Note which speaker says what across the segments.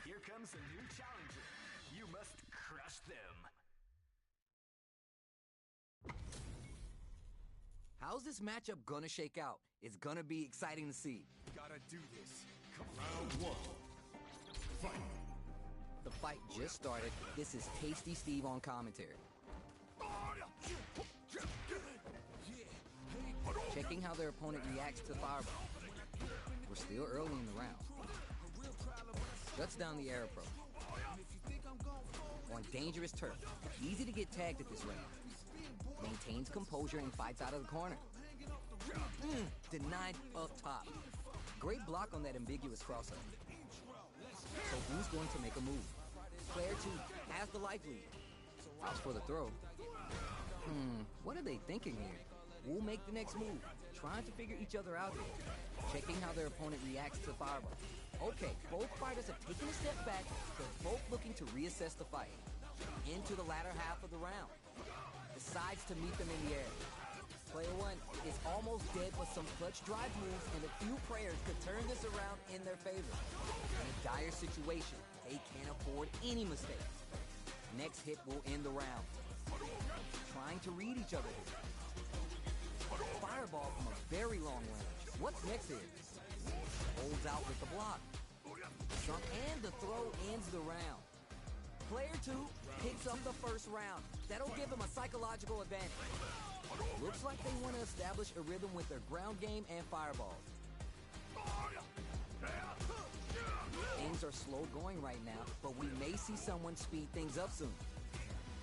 Speaker 1: Here comes a new challenger. You must crush them.
Speaker 2: How's this matchup gonna shake out? It's gonna be exciting to see.
Speaker 3: Gotta do this. Round one. Fight.
Speaker 2: The fight just started. This is Tasty Steve on commentary. Checking how their opponent reacts to Fireball. We're still early in the round. Shuts down the air approach. On dangerous turf. Easy to get tagged at this range. Maintains composure and fights out of the corner. Denied up top. Great block on that ambiguous crossover. So who's going to make a move? Player 2 has the life lead. Opts for the throw. What are they thinking here? We'll make the next move. Trying to figure each other out here. Checking how their opponent reacts to Fireball. Okay, both fighters have taken a step back. They're both looking to reassess the fight. Into the latter half of the round. Decides to meet them in the air. Player 1 is almost dead, but some clutch drive moves and a few prayers could turn this around in their favor. In a dire situation, they can't afford any mistakes. Next hit will end the round. Trying to read each other here. Fireball from a very long range. What's next here? Holds out with the block. Jump and the throw ends the round. Player 2 picks up the first round. That'll give him a psychological advantage. Looks like they want to establish a rhythm with their ground game and fireballs. Things are slow going right now, but we may see someone speed things up soon.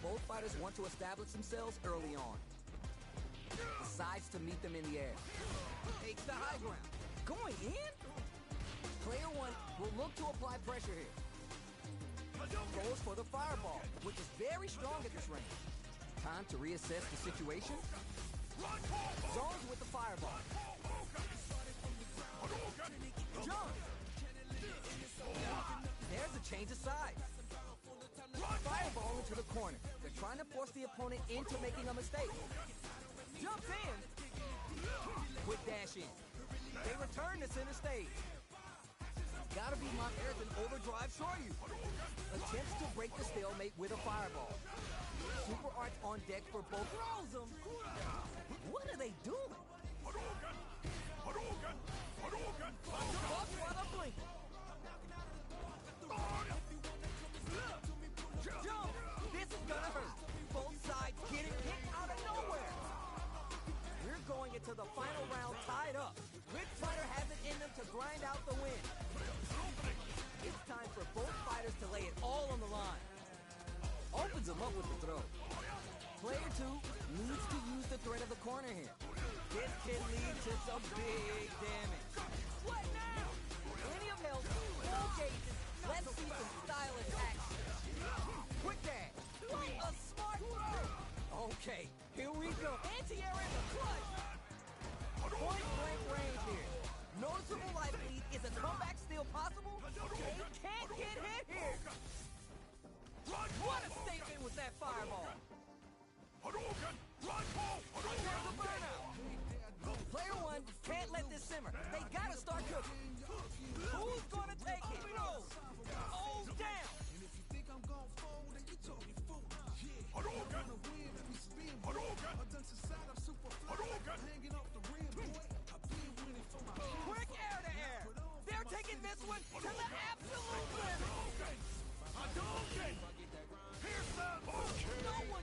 Speaker 2: Both fighters want to establish themselves early on. Decides to meet them in the air. Takes the high ground. Going in? Player 1 will look to apply pressure here. Goes for the fireball, which is very strong at this range. Time to reassess the situation. Zones with the fireball. Jump! There's a change of sides. Fireball into the corner. They're trying to force the opponent into making a mistake. Jumps in. Quick dash in. They return to center stage. Gotta be my airs and overdrive Shoryu. Attempts to break the stalemate with a fireball. Super arts on deck for both. Throws them. What are they doing? Buck while I'm blinking. Jump! This is gonna hurt. Both sides getting kicked out of nowhere. We're going into the final round tied up. Which fighter has it in them to grind out the win? It's time for both fighters to lay it all on the line. Opens him up with the throw. Player 2 needs to use the threat of the corner here. This can lead to some big damage. What now? Plenty of health, full gauges. Let's see some stylish action. Quick dash. A smart throw. Okay, here we go. Anti-air in the clutch. Point blank range here. Noticeable life lead. Is a comeback still possible? They can't get hit here. What a statement with that fireball. There's a burnout. Player 1 can't let this simmer. They gotta start cooking. Who's gonna take it? Oh, down. Quick air to air. They're taking this one to the absolute limit. No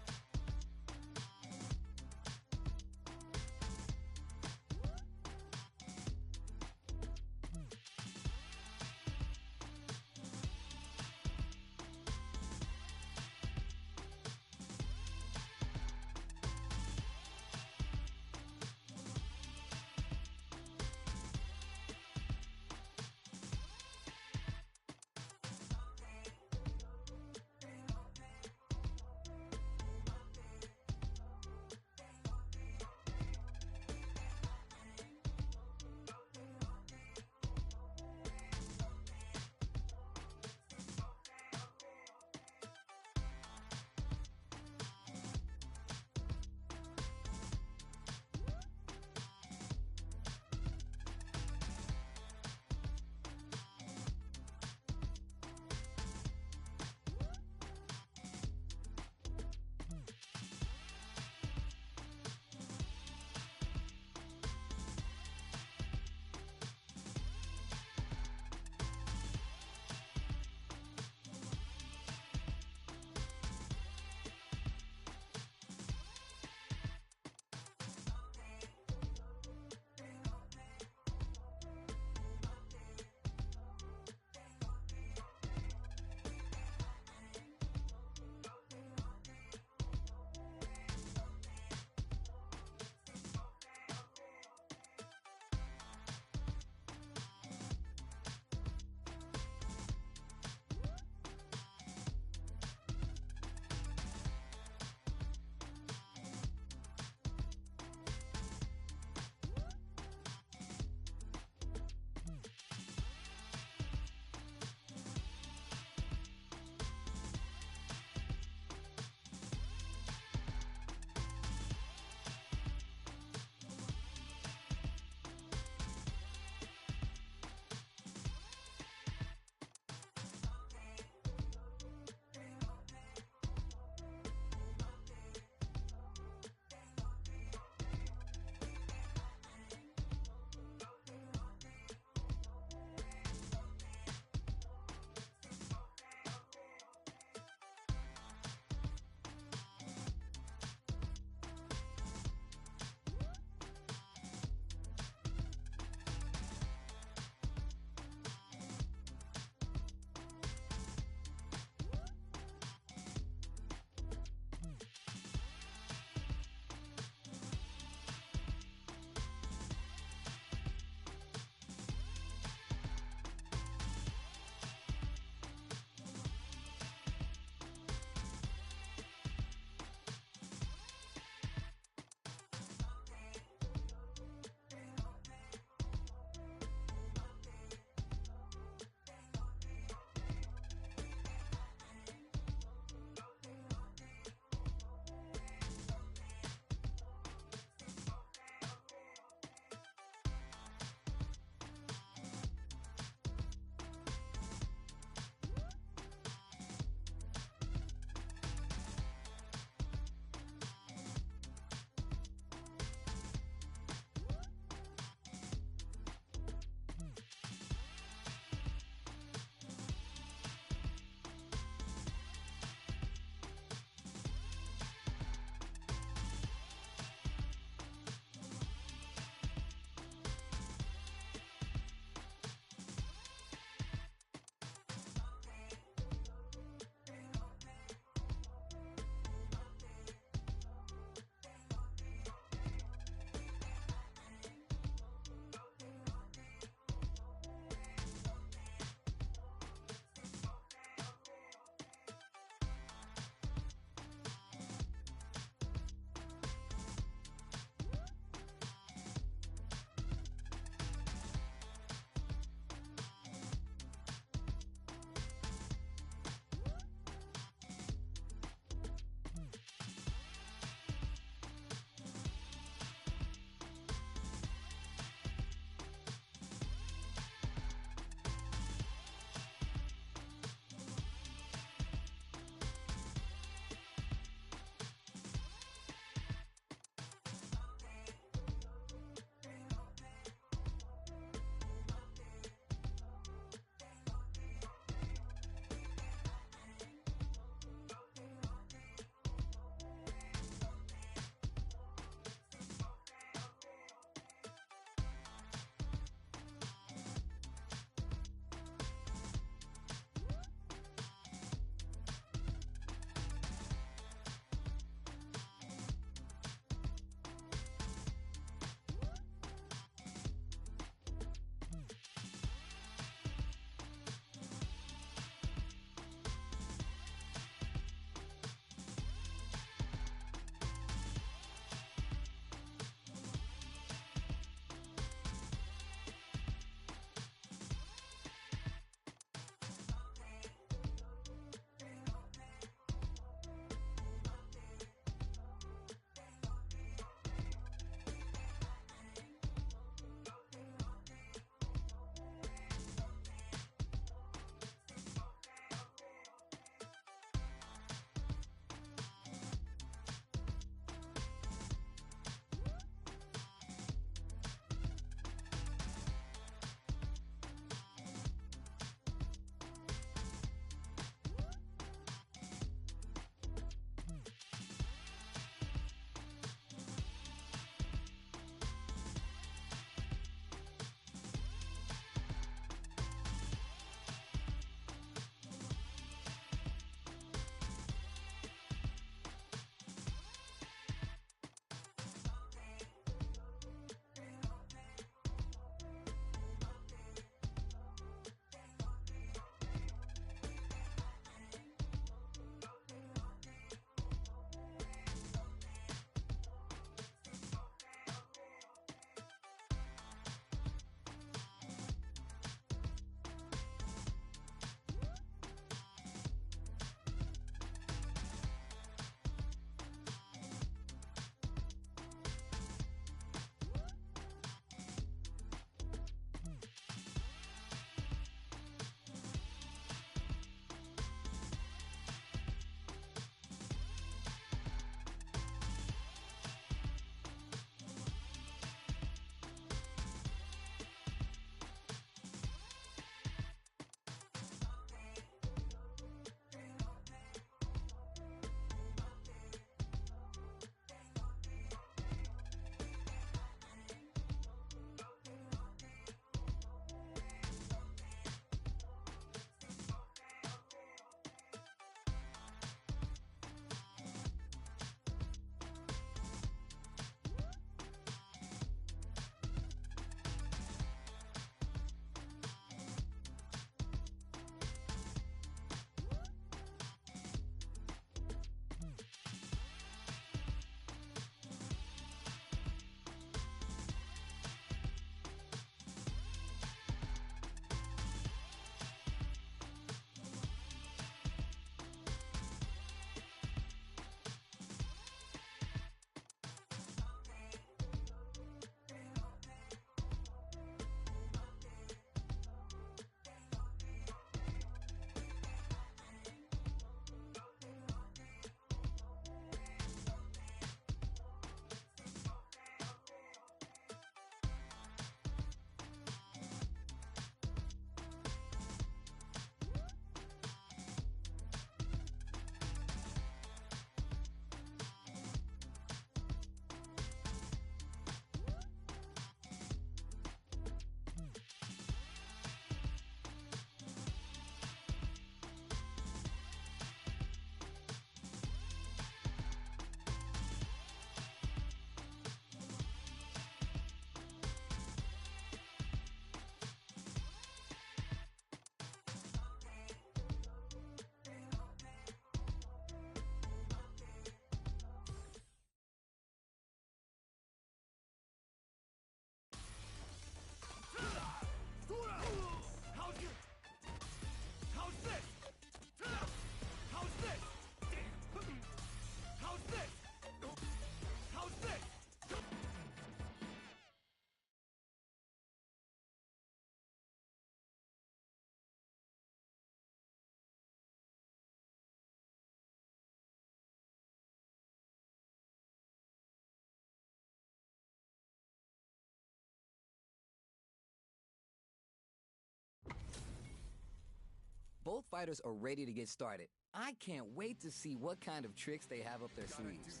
Speaker 4: Both fighters are ready to get started. I can't wait to see what kind of tricks they have up their sleeves.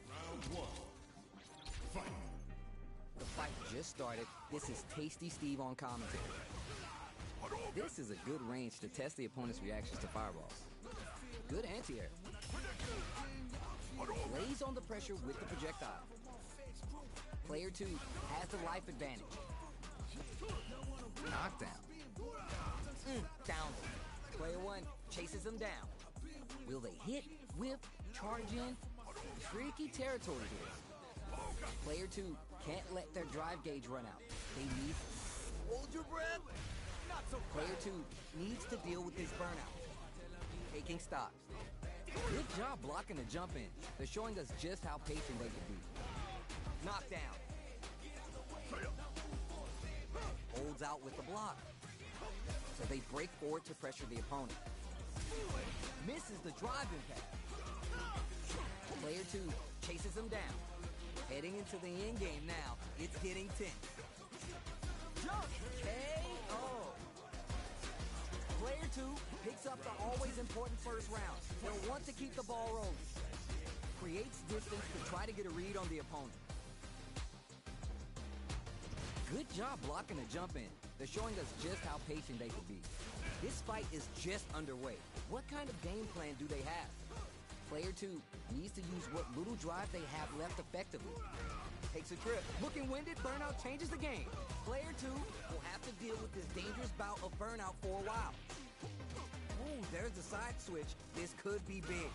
Speaker 3: Round one. Fight.
Speaker 4: The fight just started. This is Tasty Steve on commentary. This is a good range to test the opponent's reactions to fireballs. Good anti-air. Lays on the pressure with the projectile. Player 2 has the life advantage. Knockdown. Down. Player 1 chases him down. Will they hit, whip, charge in? Tricky territory here. Player 2 can't let their drive gauge run out. They need...
Speaker 2: Hold your breath. Not so
Speaker 4: Player 2 needs to deal with this burnout. Taking stock. Good job blocking the jump in. They're showing us just how patient they can be. Knockdown. Holds out with the block. So they break forward to pressure the opponent. Misses the drive impact. Player 2 chases him down. Heading into the end game now. It's getting tense. Jump KO. Player 2 picks up the always important first round. They'll want to keep the ball rolling. Creates distance to try to get a read on the opponent. Good job blocking the jump in. They're showing us just how patient they can be. This fight is just underway. What kind of game plan do they have? Player 2 needs to use what little drive they have left effectively. Takes a trip. Looking winded, burnout changes the game. Player 2 will have to deal with this dangerous bout of burnout for a while. Ooh, there's the side switch. This could be big.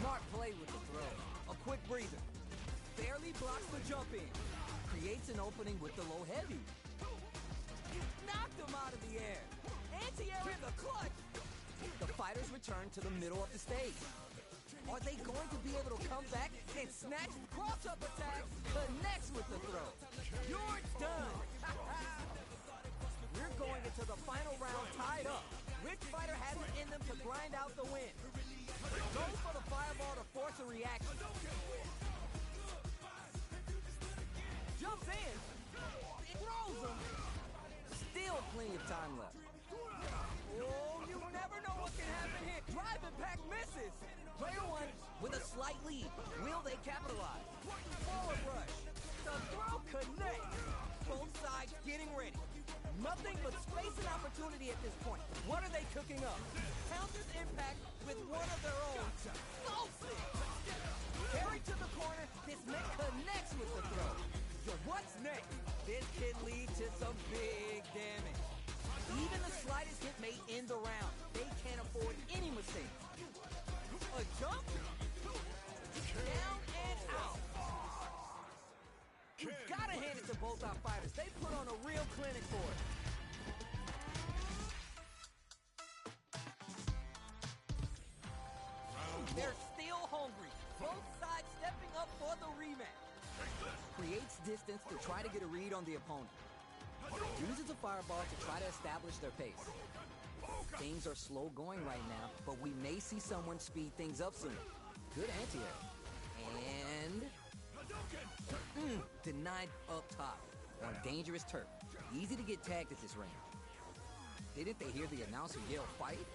Speaker 4: Smart play with the throw. A quick breather. Barely blocks the jump in. Creates an opening with the low heavy. Knocked him out of the air. Anti-air in the clutch. The fighters return to the middle of the stage. Are they going to be able to come back and snatch cross-up attack? Connects with the throw. You're done. We're going into the final round tied up. Which fighter has it in them to grind out the win? Goes for the fireball to force a reaction. Jumps in. Throws him. Still plenty of time left. Oh, you never know what can happen here. Drive impact misses. Player 1 with a slight lead. Will they capitalize? Forward rush. The throw connects. Both sides getting ready. Nothing but space and opportunity at this point. What are they cooking up? Counters impact with one of their own. So sick. Carried to the corner. This net connects with the throw. So what's next? This could lead to some big damage. Even the slightest hit may end the round. They can't afford any mistakes. A jump? Down and out. You gotta hand it to both our fighters. They put on a real clinic for it. They're still hungry. Both sides stepping up for the rematch. Creates distance to try to get a read on the opponent. Uses a fireball to try to establish their pace. Things are slow going right now, but we may see someone speed things up soon. Good anti-air. And... denied up top on dangerous turf. Easy to get tagged at this range. Didn't they hear the announcer yell fight?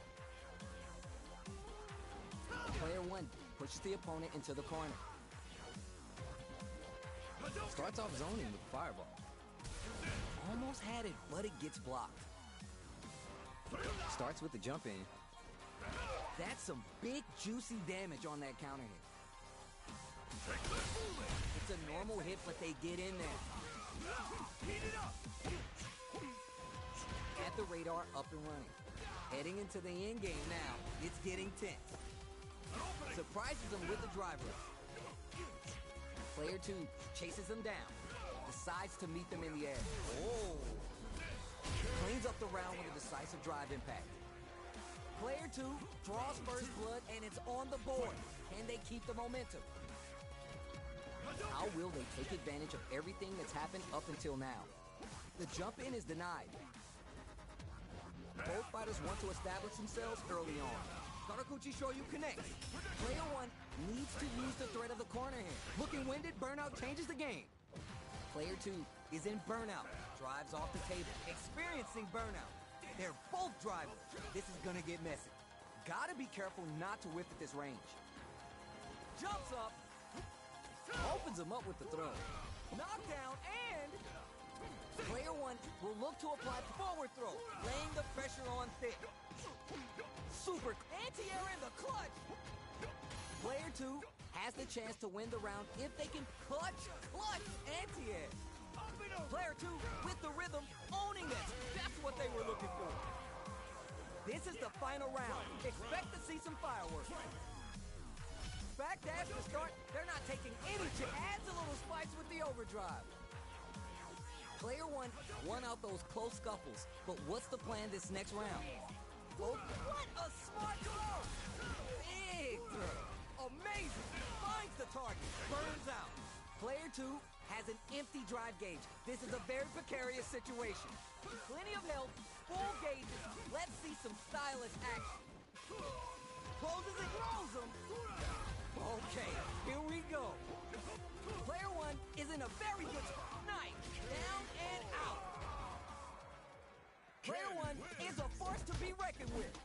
Speaker 4: Player 1 pushes the opponent into the corner. Starts off zoning with fireball. Almost had it, but it gets blocked. Starts with the jump in. That's some big, juicy damage on that counter hit. It's a normal hit, but they get in there. At the radar, up and running. Heading into the end game now. It's getting tense. Surprises them with the drive rush. Player 2 chases them down. Decides to meet them in the air. Oh! Cleans up the round with a decisive drive impact. Player 2 draws first blood and it's on the board. Can they keep the momentum? How will they take advantage of everything that's happened up until now? The jump in is denied. Both fighters want to establish themselves early on. Karakuchi Shoyu connects. Player 1 needs to use the threat of the corner here. Looking winded, burnout changes the game. Player 2 is in burnout. Drives off the table. Experiencing burnout.
Speaker 2: They're both driving. This is gonna get messy. Gotta be careful not to whiff at this range. Jumps up.
Speaker 4: Opens him up with the throw.
Speaker 2: Knockdown and... Player one will look to apply forward throw, laying the pressure on thick. Super anti-air in the clutch. Player two has the chance to win the round if they can clutch anti-air. Player two with the rhythm, owning it. That's what they were looking for. This is the final round. Expect to see some fireworks. Backdash to start. They're not taking any chance. Adds a little spice with the overdrive. Player one won out those close scuffles, but what's the plan this next round? Oh, what a smart throw! Big throw. Amazing. Finds the target. Burns out. Player two has an empty drive gauge. This is a very precarious situation. Plenty of health, full gauges. Let's see some stylish action. Closes and throws them. Okay, here we go. Player one is in a very good spot. Nice. Down and out. Player one is a force to be reckoned with.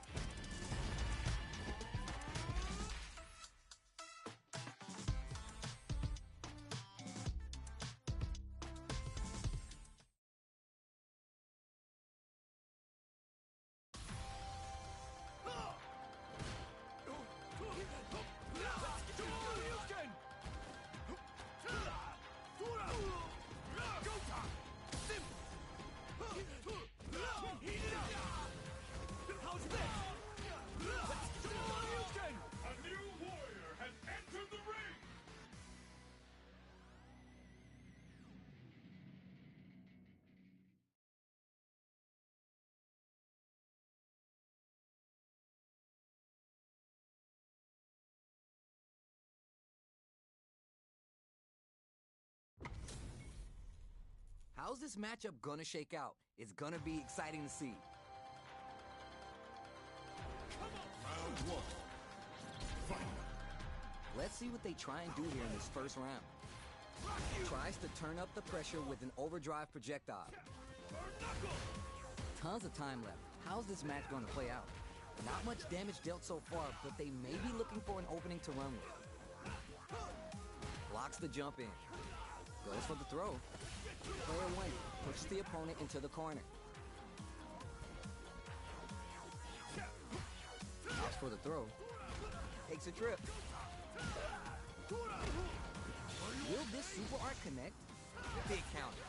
Speaker 2: How's this matchup gonna shake out? It's gonna be exciting to see.
Speaker 3: Round one. Fight.
Speaker 4: Let's see what they try and do here in this first round. Tries to turn up the pressure with an overdrive projectile. Tons of time left. How's this match gonna play out? Not much damage dealt so far, but they may be looking for an opening to run with. Blocks the jump in. Goes for the throw. Player one pushes the opponent into the corner. Opts for the throw. Takes a trip. Will this super art connect?
Speaker 2: Big counter.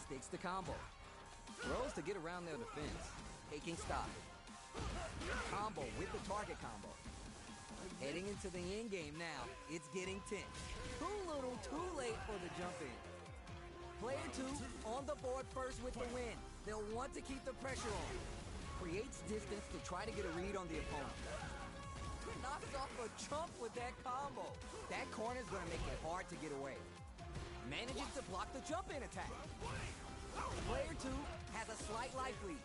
Speaker 4: Sticks the combo. Throws to get around their defense. Taking stock. Combo with the target combo. Heading into the end game now. It's getting tense. Too little, too late for the jump in. Player two on the board first with the win. They'll want to keep the pressure on. Creates distance to try to get a read on the opponent. Knocks off a chunk with that combo. That corner's gonna make it hard to get away. Manages to block the jump in attack. Player two has a slight life lead.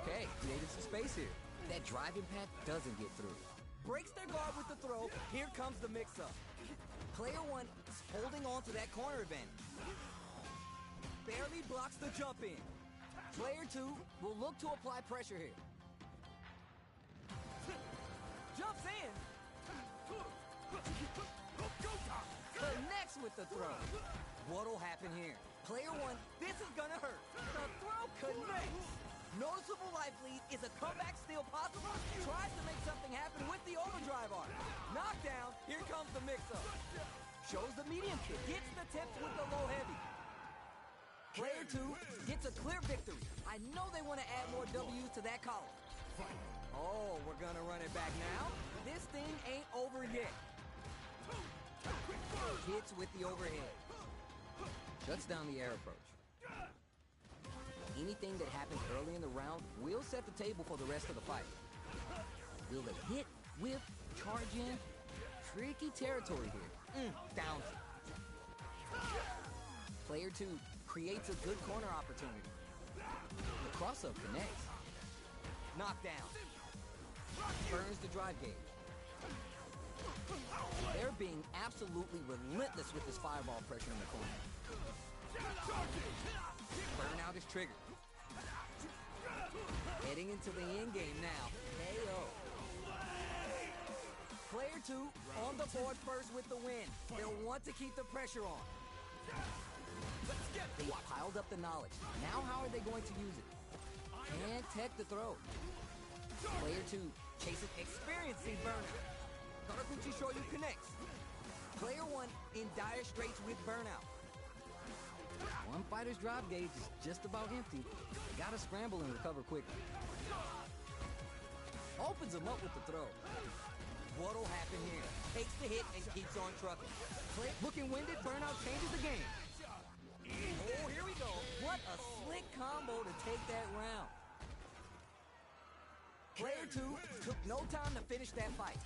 Speaker 4: Okay, created some space here. That drive impact doesn't get through. Breaks their guard with the throw. Here comes the mix-up. Player one is holding on to that corner advantage. Barely blocks the jump in. Player two will look to apply pressure here. Jumps in. Connects with the throw. What'll happen here? Player one, this is gonna hurt. The throw connects. Noticeable life lead. Is a comeback still possible? Tries to make something happen with the overdrive arc. Knockdown. Here comes the mix-up. Shows the medium kick. Gets the tips with the low heavy. Player two gets a clear victory. I know they want to add more W's to that column. Oh, we're gonna run it back now. This thing ain't over yet. Hits with the overhead. Shuts down the air approach. Anything that happens early in the round will set the table for the rest of the fight. Will they hit, whip, charge in? Tricky territory here. Downs it. Player two creates a good corner opportunity. The cross-up connects. Knockdown. Burns the drive gauge. They're being absolutely relentless with this fireball pressure in the corner. Burnout is triggered. Heading into the end game now. KO. Player 2 on the board first with the win. They'll want to keep the pressure on. They piled up the knowledge. Now how are they going to use it? And tech the throw. Player 2 chases experiencing burnout. Karakuchi Shoryu connects. Player 1 in dire straits with burnout. One fighter's drive gauge is just about empty. Gotta scramble and recover quickly. Opens him up with the throw. What'll happen here? Takes the hit and keeps on trucking. Looking winded, burnout changes the game. Oh, here we go. What a slick combo to take that round. Player 2 took no time to finish that fight.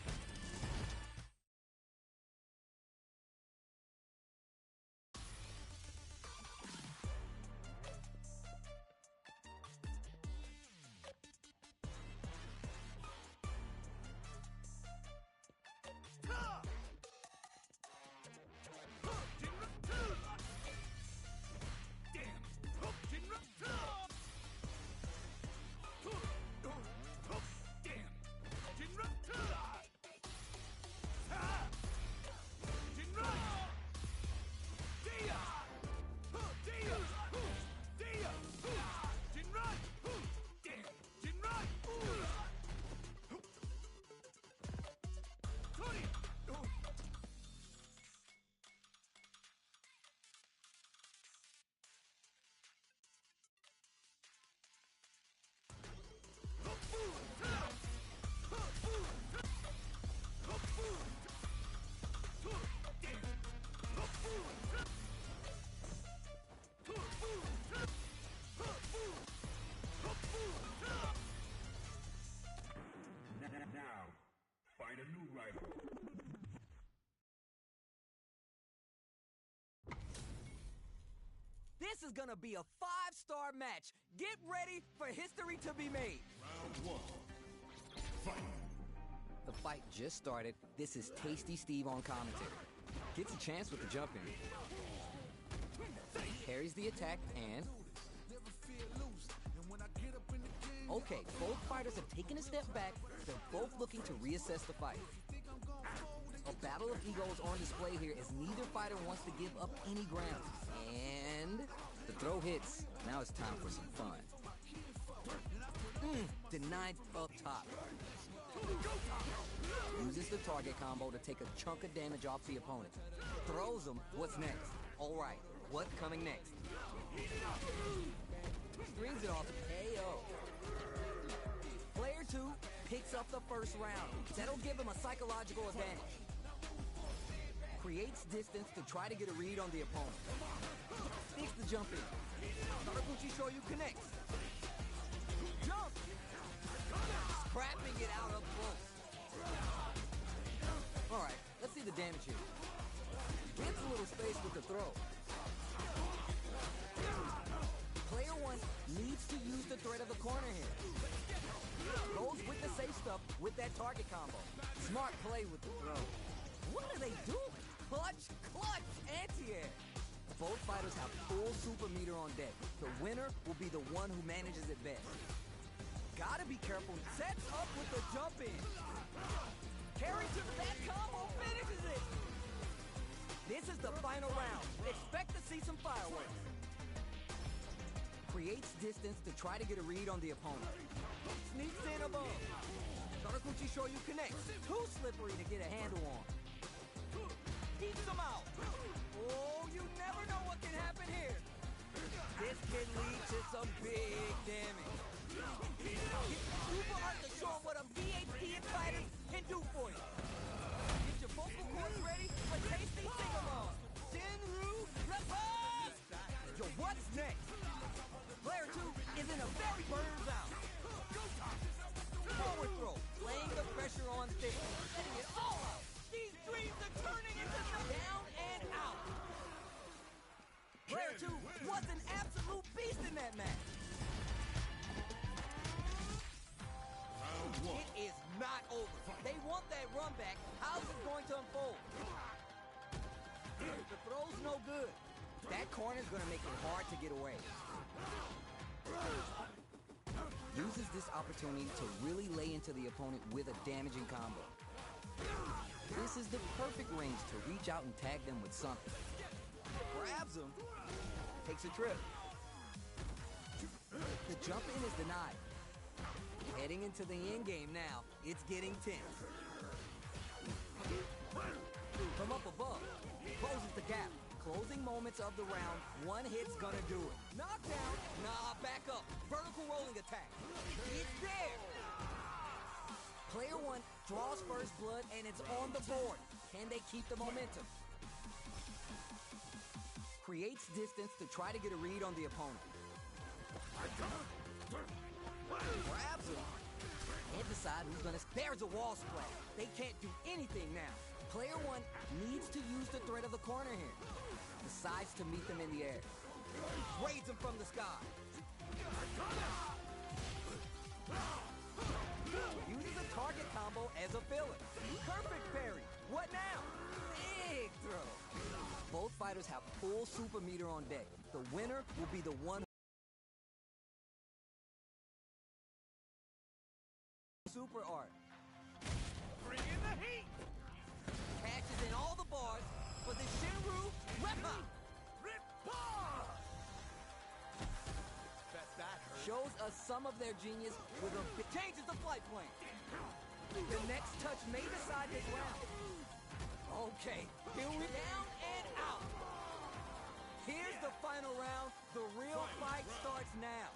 Speaker 3: Now, find a new rival.
Speaker 2: This is gonna be a 5-star match. Get ready for history to be made.
Speaker 3: Round 1. Fight.
Speaker 4: The fight just started. This is Tasty Steve on commentary. Gets a chance with the jump in. Carries the attack and... Okay, both fighters have taken a step back. They're both looking to reassess the fight. A battle of egos on display here as neither fighter wants to give up any ground. And the throw hits. Now it's time for some fun. Denied up top. Uses the target combo to take a chunk of damage off the opponent. Throws him. What's next? All right, what's coming next? Strings it off. KO. Player 2 picks up the first round. That'll give him a psychological advantage. Creates distance to try to get a read on the opponent. Sticks the jump in. Karakuchi Shoryu connects. Jump! Scrapping it out up close. Alright, let's see the damage here. Gets a little space with the throw. Player 1 needs to use the threat of the corner here. Goes with the safe stuff with that target combo. Smart play with the throw. What are they doing? Clutch, anti-air. Both fighters have full super meter on deck. The winner will be the one who manages it best. Gotta be careful. Sets up with the jump in. Carry to that combo, finishes it. This is the final round. Expect to see some fireworks. Creates distance to try to get a read on the opponent. Sneaks in above. Karakuchi Shoryu connects. Too slippery to get a handle on. Keeps him out. Oh, you never know what can happen here. This can lead to some big damage. Super art to show what a PhD in fighters can do for you. Get your vocal cords ready for tasty sing-along. Shinru Reverse! Yo, what's next? Player 2 is in a very burns out. Forward throw, laying the pressure on thick, letting it all out. These dreams are turning into down and out. Player 2 was an absolute beast in that match. It is not over. They want that run back. How's it going to unfold? The throw's no good. That corner's gonna make it hard to get away. Uses this opportunity to really lay into the opponent with a damaging combo. This is the perfect range to reach out and tag them with something.
Speaker 2: Grabs him. Takes a trip.
Speaker 4: The jump in is denied. Heading into the end game now, it's getting tense. From up above, closes the gap. Closing moments of the round, one hit's gonna do it.
Speaker 2: Knockdown. Nah, back up. Vertical rolling attack. It's there.
Speaker 4: Player one draws first blood and it's on the board. Can they keep the momentum? Creates distance to try to get a read on the opponent.
Speaker 2: Grabs him.
Speaker 4: Can't decide who's gonna... There's a wall splash. They can't do anything now. Player one needs to use the threat of the corner here. Decides to meet them in the air.
Speaker 2: Raids him from the sky. Uses a target combo as a filler. Perfect parry. What now? Big throw.
Speaker 4: Both fighters have full super meter on deck. The winner will be the one.
Speaker 2: Super art.
Speaker 3: Bring in the heat!
Speaker 2: Cashes in all the bars for the Shinru Reppa.
Speaker 3: Bet that hurt.
Speaker 2: Shows us some of their genius with a changes the flight plan. The next touch may decide this round. Okay, here we down and out. Here's the final round. The real fight starts now.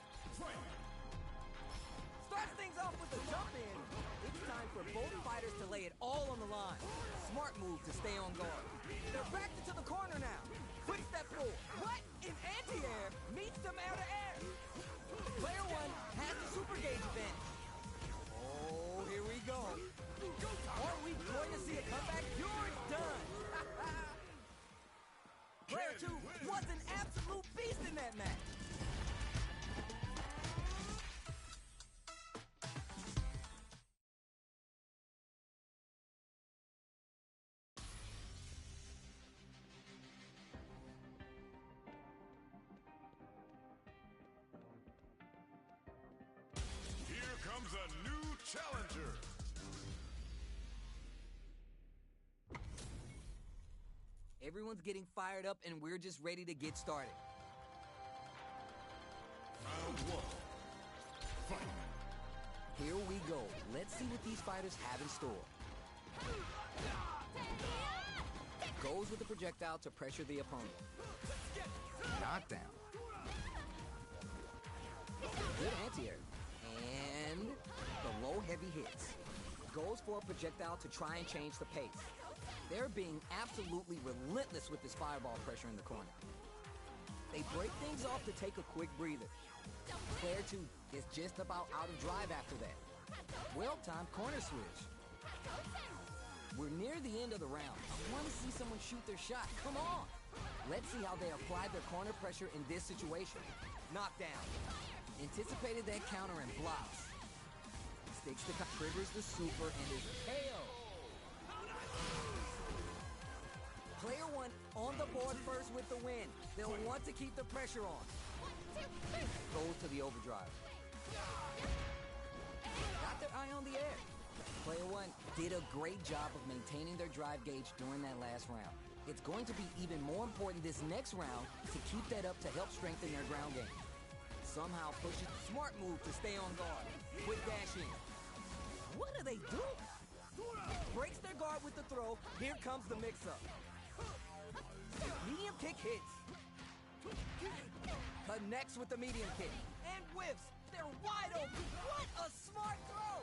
Speaker 2: Starts things off with a jump in. It's time for both fighters to lay it all on the line. Smart move to stay on guard. They're backed into the corner now. Quick step forward. What? In anti-air meets them air to air. Player one has the super gauge advantage. Oh, here we go. Are we going to see a comeback? You're done. Player two was an absolute beast in that match.
Speaker 3: Here comes a new challenger.
Speaker 4: Everyone's getting fired up and we're just ready to get started.
Speaker 3: Round one. Fight.
Speaker 4: Here we go. Let's see what these fighters have in store. Goes with the projectile to pressure the opponent. Knockdown. Good anti-air. And the low heavy hits. Goes for a projectile to try and change the pace. They're being absolutely relentless with this fireball pressure in the corner. They break things off to take a quick breather. Player two is just about out of drive after that. Well-timed corner switch. We're near the end of the round. I want to see someone shoot their shot. Come on. Let's see how they apply their corner pressure in this situation. Knockdown. Anticipated that counter and blocks. Sticks the triggers the super and is KO. Player one on the board first with the win. They'll want to keep the pressure on. Goes to the overdrive. Got their eye on the air. Player one did a great job of maintaining their drive gauge during that last round. It's going to be even more important this next round to keep that up to help strengthen their ground game. Somehow pushes smart move to stay on guard. Quick dash in. What are they doing? Breaks their guard with the throw. Here comes the mix-up. Medium kick hits. Connects with the medium kick. And whiffs. They're wide open. What a smart throw.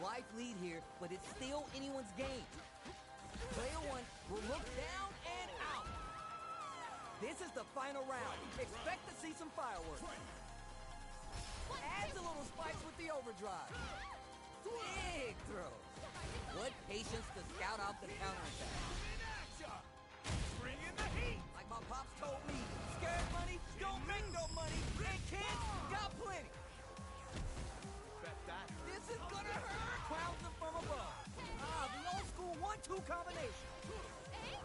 Speaker 4: Life lead here, but it's still anyone's game. Player one will look down and out. This is the final round. Expect to see some fireworks. Adds a little spice with the overdrive. Big throw. What patience to scout out the counterattack.
Speaker 3: Bring in the heat!
Speaker 2: Like my pops told me, scared money don't make no money, and kids got plenty.
Speaker 3: Bet that hurt.
Speaker 2: This is gonna hurt. Clowns them from above. The old school 1-2 combination.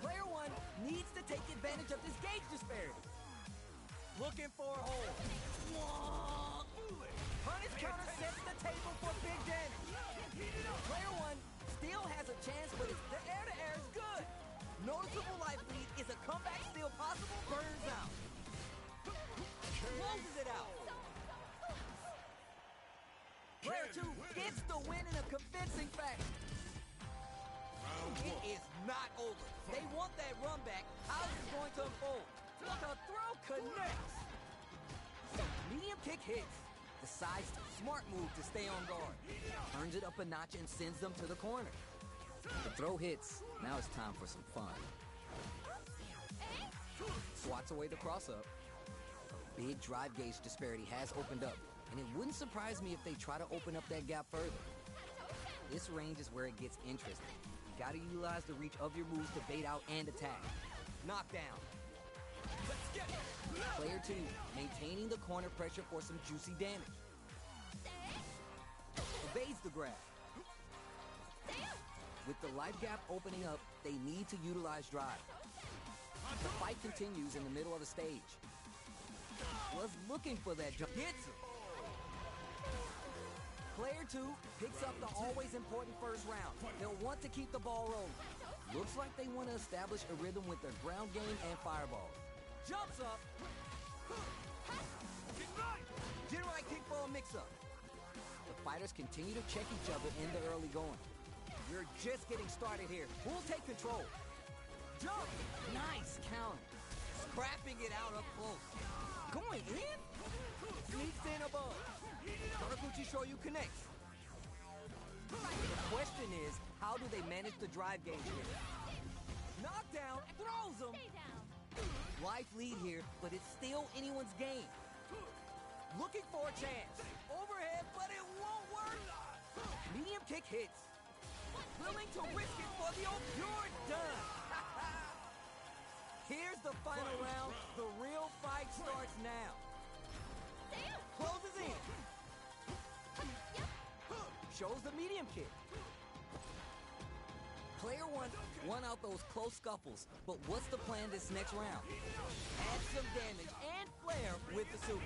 Speaker 2: Player one needs to take advantage of this gauge disparity. looking for a hole. Punish counter sets the table for big damage. Player 1 still has a chance, but the air-to-air is good. Noticeable life lead. Is a comeback still possible? Burns out. Closes it out. Player 2 gets the win in a convincing fashion. It is not over. They want that run back. How is it going to unfold? The throw connects. Medium kick hits. Decides smart move to stay on guard. Turns it up a notch and sends them to the corner. The throw hits. Now it's time for some fun. Swats away the cross-up. A big drive gauge disparity has opened up, and it wouldn't surprise me if they try to open up that gap further. This range is where it gets interesting. You gotta utilize the reach of your moves to bait out and attack. Knockdown. Let's get it. Player 2 maintaining the corner pressure for some juicy damage. Evades the grab. With the life gap opening up, they need to utilize drive. The fight continues in the middle of the stage. Was looking for that jump. Gets it. Player 2 picks up the always important first round. They'll want to keep the ball rolling. Looks like they want to establish a rhythm with their ground game and fireball. Jumps up. Get right kick for a mix-up. The fighters continue to check each other in the early going. We're just getting started here. Who'll take control? Jump! Nice counter. Scrapping it out up close. Going in? Sneaks in above. Karakuchi Shoryu connects. The question is, how do they manage the drive gauge here? Knockdown, throws him. Life lead here, but it's still anyone's game. Looking for a chance. Overhead, but it won't work. Medium kick hits. Willing to risk it for the old. You're done. Here's the final round. The real fight starts now. Closes in. Shows the medium kick. Player 1 won out those close scuffles, but what's the plan this next round? Add some damage and flair with the super.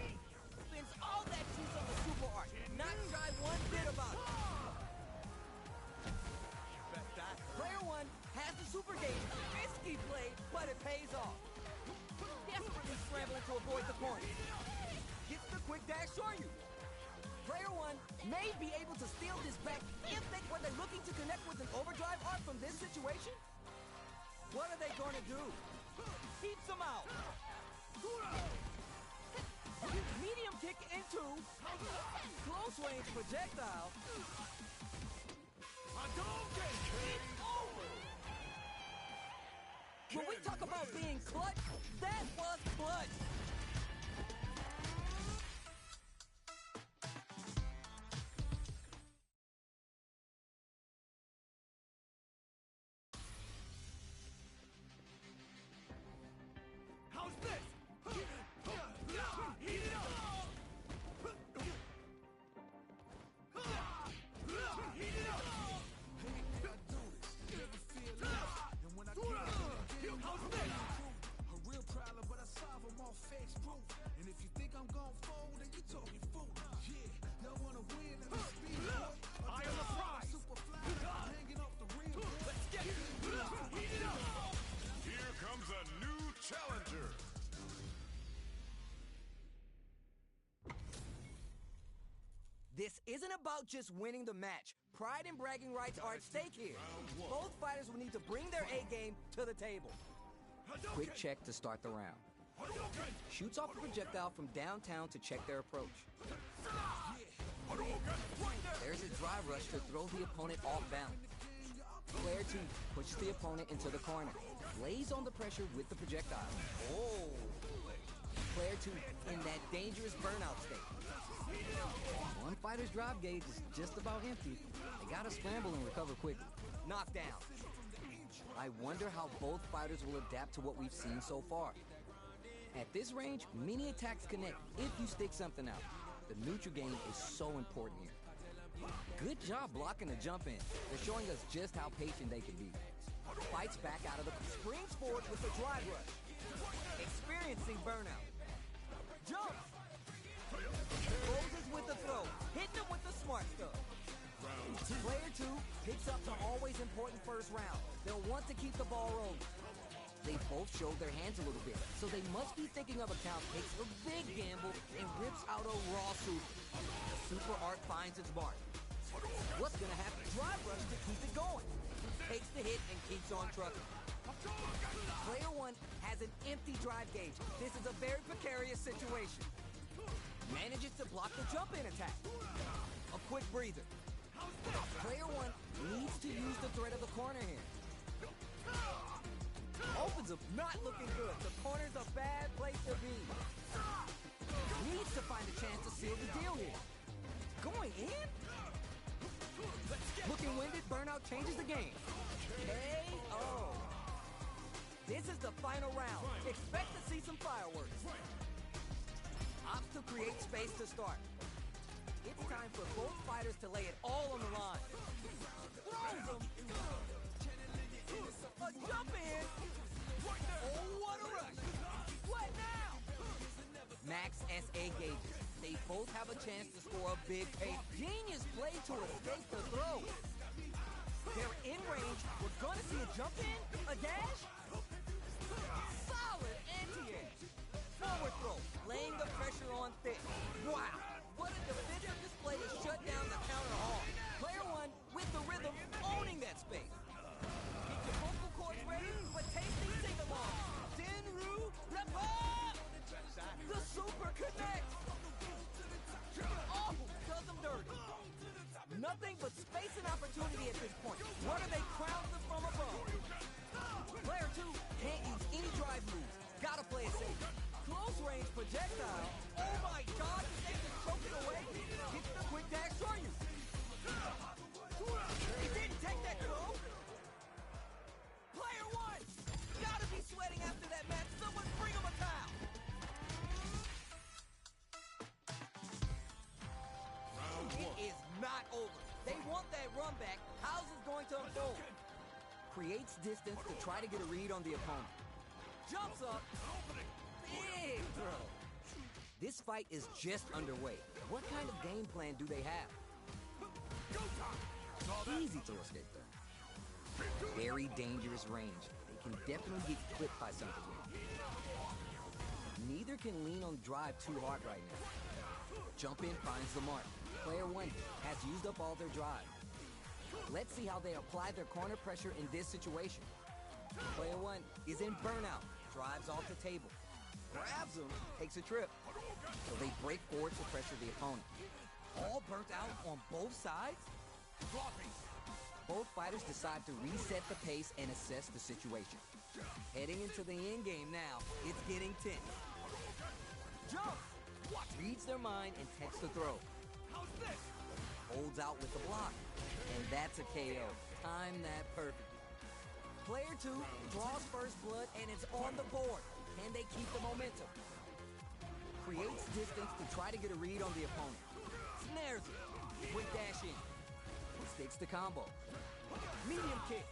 Speaker 2: Spends all that juice on the super art. Not shy one bit about it. Player 1 has the super gauge. Risky play, but it pays off. Desperately scrambling to avoid the corner. Gets the quick dash Shoryu. Player 1 may be able to steal this back if were they looking to connect with an overdrive art from this situation? What are they going to do? Keeps them out. Medium kick into close range projectile. It's over. When we talk about being clutch, that was clutch.
Speaker 3: How's this? Heat it up! Heat it up! How's this?
Speaker 5: A real problem, but I solve them all facts proof. And if you think I'm gon' fold, then you talking fool. Yeah, y'all wanna win, let me speed up.
Speaker 3: Eye on the prize!
Speaker 5: Super fly, hanging off the rim.
Speaker 3: Let's get it! Heat it up!
Speaker 6: Here comes a new challenger.
Speaker 2: This isn't about just winning the match. Pride and bragging rights are at stake here. Both fighters will need to bring their A-game to the table. Quick check to start the round. Shoots off the projectile from downtown to check their approach. There's a drive rush to throw the opponent off balance. Player 2 pushes the opponent into the corner. Lays on the pressure with the projectile. Oh! Player 2 in that dangerous burnout state. One fighter's drive gauge is just about empty. They gotta scramble and recover quickly. Knockdown. I wonder how both fighters will adapt to what we've seen so far. At this range, many attacks connect if you stick something out. The neutral game is so important here. Good job blocking the jump in. They're showing us just how patient they can be. Fights back out of the... Springs forward with the drive rush. Experiencing burnout. Jumps! Closes with the throw, hitting him with the smart stuff. Player 2 picks up the always important first round. They'll want to keep the ball rolling. They both showed their hands a little bit, so they must be thinking of a count, takes a big gamble, and rips out a raw super. The super art finds its mark. What's gonna happen? Drive rush to keep it going. Takes the hit and keeps on trucking. Player 1 has an empty drive gauge. This is a very precarious situation. Manages to block the jump-in attack. A quick breather. Player 1 needs to use the threat of the corner here. Opens up, not looking good. The corner's a bad place to be. Needs to find a chance to seal the deal here. Going in? Looking winded, Burnout changes the game. KO. This is the final round. Expect to see some fireworks. Opts to create space to start. It's time for both fighters to lay it all on the line. Throws him. A jump in. Oh, what a rush. What now? Max SA gauges. They both have a chance to score a big pay. Genius play to escape the throw. They're in range. We're gonna see a jump in, a dash. Solid anti-air. Forward throw, laying the pressure on thick. Wow, what a defensive display to shut down the counter hard. Player 1 with the rhythm, owning that space. Get your vocal cords ready, but tasty sing-along. Denru Repa! The super connects. Oh, does them dirty. Nothing but space and opportunity at this point. What are they crowning from above? Player 2 can't use any drive moves. Gotta play it safe. Close range projectile. Oh my God, they just choke it away. Gets the quick dash for you. He didn't take that throw. Player 1, gotta be sweating after that match. Someone bring him a towel. It is not over. They want that run back. How's this going to unfold? Creates distance to try to get a read on the opponent. Jumps up. Big throw. This fight is just underway. What kind of game plan do they have? Easy to escape though. Very dangerous range. They can definitely get clipped by something. Neither can lean on drive too hard right now. Jump in finds the mark. Player 1 has used up all their drive. Let's see how they apply their corner pressure in this situation. Player 1 is in burnout. Drives off the table. Grabs him, takes a trip. So they break forward to pressure the opponent. All burnt out on both sides? Both fighters decide to reset the pace and assess the situation. Heading into the end game now, it's getting tense. Jump! Reads their mind and takes the throw. Holds out with the block. And that's a KO. Time that perfectly. Player 2 draws first blood and it's on the board. Can they keep the momentum? Creates distance to try to get a read on the opponent. Snares it. Quick dash in. Sticks the combo. Medium kick.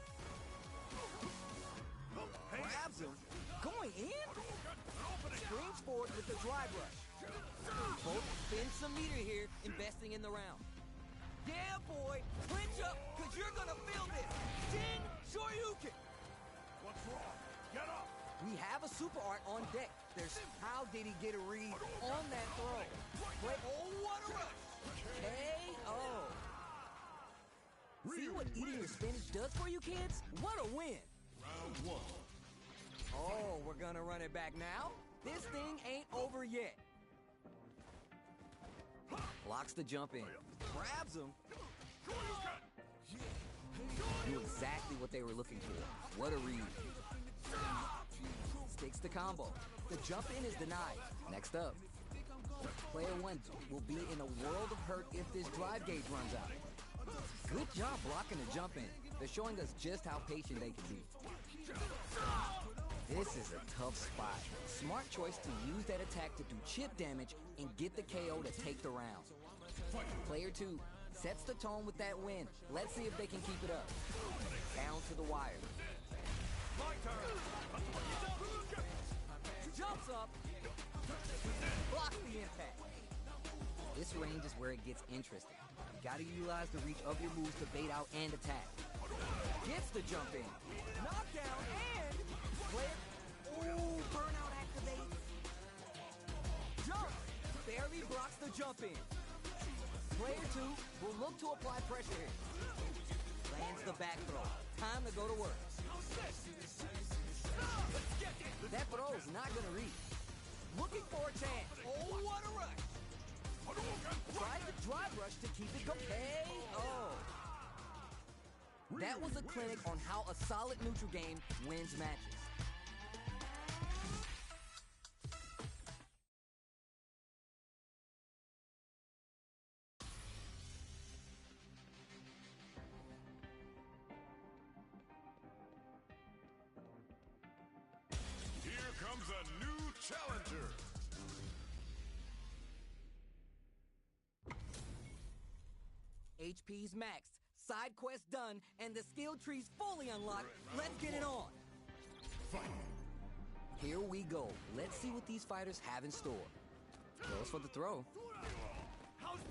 Speaker 2: Grabs him. Going in? Springs forward with the drive rush. Both spend some meter here, investing in the round. Yeah, boy. Clinch up, because you're going to feel this. Jin Shoryuken.
Speaker 6: What's wrong? Get up!
Speaker 2: We have a super art on deck. There's how did he get a read on that throw? Wait, oh, what a rush! KO. See what eating your spinach does for you kids? What a win!
Speaker 3: Round 1.
Speaker 2: Oh, we're gonna run it back now? This thing ain't over yet. Blocks the jump in. Grabs him. Knew exactly what they were looking for. What a read. Sticks the combo. The jump in is denied. Next up. Player 1 will be in a world of hurt if this drive gauge runs out. Good job blocking the jump in. They're showing us just how patient they can be. This is a tough spot. Smart choice to use that attack to do chip damage and get the KO to take the round. Player 2 sets the tone with that win. Let's see if they can keep it up. Down to the wire.
Speaker 6: My turn!
Speaker 2: Jumps up. Blocks
Speaker 4: This range is where it gets interesting. You gotta utilize the reach of your moves to bait out and attack.
Speaker 2: Gets the jump in. Knockdown and player. Ooh, burnout activates. Jump. Barely blocks the jump in. Player 2 will look to apply pressure here. Lands the back throw. Time to go to work. That throw's not gonna reach. Looking for a chance. Oh, what a rush. Tried to drive rush to keep it going. KO. That was a clinic on how a solid neutral game wins matches.
Speaker 6: Here comes a new challenger.
Speaker 2: HP's maxed, side quest done, and the skill tree's fully unlocked. Let's get it on.
Speaker 4: Here we go. Let's see what these fighters have in store. Goes for the throw.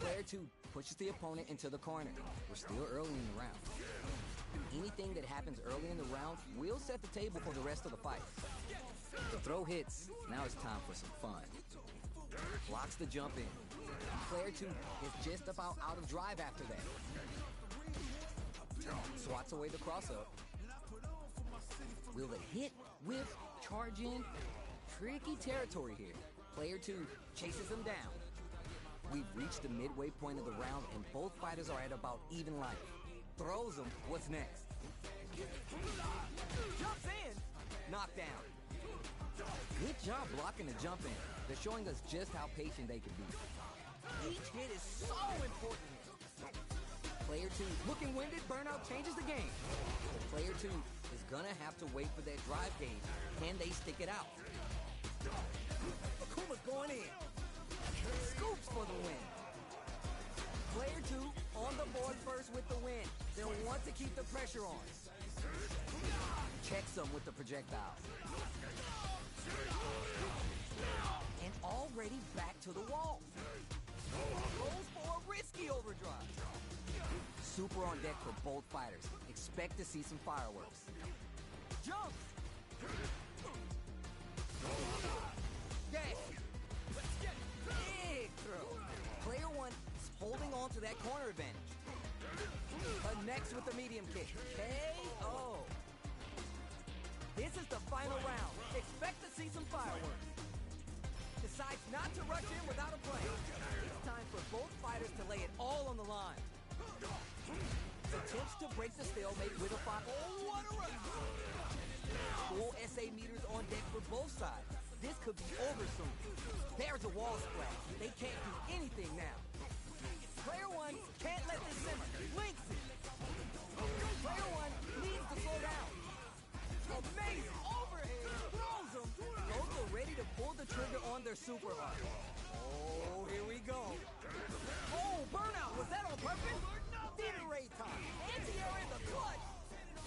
Speaker 4: Player 2 pushes the opponent into the corner. We're still early in the round. Anything that happens early in the round will set the table for the rest of the fight. The throw hits. Now it's time for some fun. Blocks the jump in. Player 2 is just about out of drive after that. Swats away the cross-up. Will it hit, whip, charge in? Tricky territory here. Player 2 chases him down. We've reached the midway point of the round and both fighters are at about even life. Throws him. What's next?
Speaker 2: Jumps in. Knockdown.
Speaker 4: Good job blocking the jump in. They're showing us just how patient they can be.
Speaker 2: Each hit is so important.
Speaker 4: Player 2 looking winded. Burnout changes the game. Player 2 is gonna have to wait for that drive gauge. Can they stick it out?
Speaker 2: Akuma's going in. Scoops for the win. Player 2 on the board first with the win. They'll want to keep the pressure on.
Speaker 4: Checks them with the projectile.
Speaker 2: And already back to the wall. Goes for a risky overdrive.
Speaker 4: Super on deck for both fighters. Expect to see some fireworks.
Speaker 2: Jumps. Dash. Big throw. Player 1 is holding on to that corner advantage. Connects with the medium kick. KO. This is the final round. Expect to see some fireworks. Decides not to rush in without a plan. It's time for both fighters to lay it all on the line. Attempts to break the stalemate with a fight. Oh, what a rush! Full SA meters on deck for both sides. This could be over soon. There's a wall splash. They can't do anything now. Player 1 can't let this simmer. Links it. Player 1 needs to slow down. Amazing overhead. Throws them. Both are ready to pull the trigger on their super hard. Oh, here we go. Oh, burnout. Was that on purpose? Theater raid time. Anti-air in the clutch.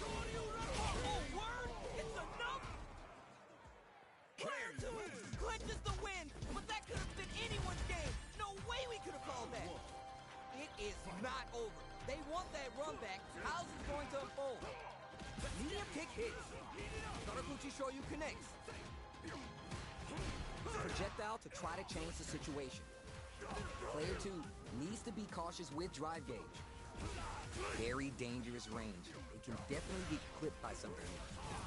Speaker 2: Oh, word. It's enough. Player 2 clinches the win, but that could have been anyone's game. No way we could have called that. It is not over. They want that run back. How's it going to unfold? Medium kick hits. Saraguchi Shoryu connects. Projectile to try to change the situation. Player 2 needs to be cautious with drive gauge. Very dangerous range. It can definitely get clipped by something.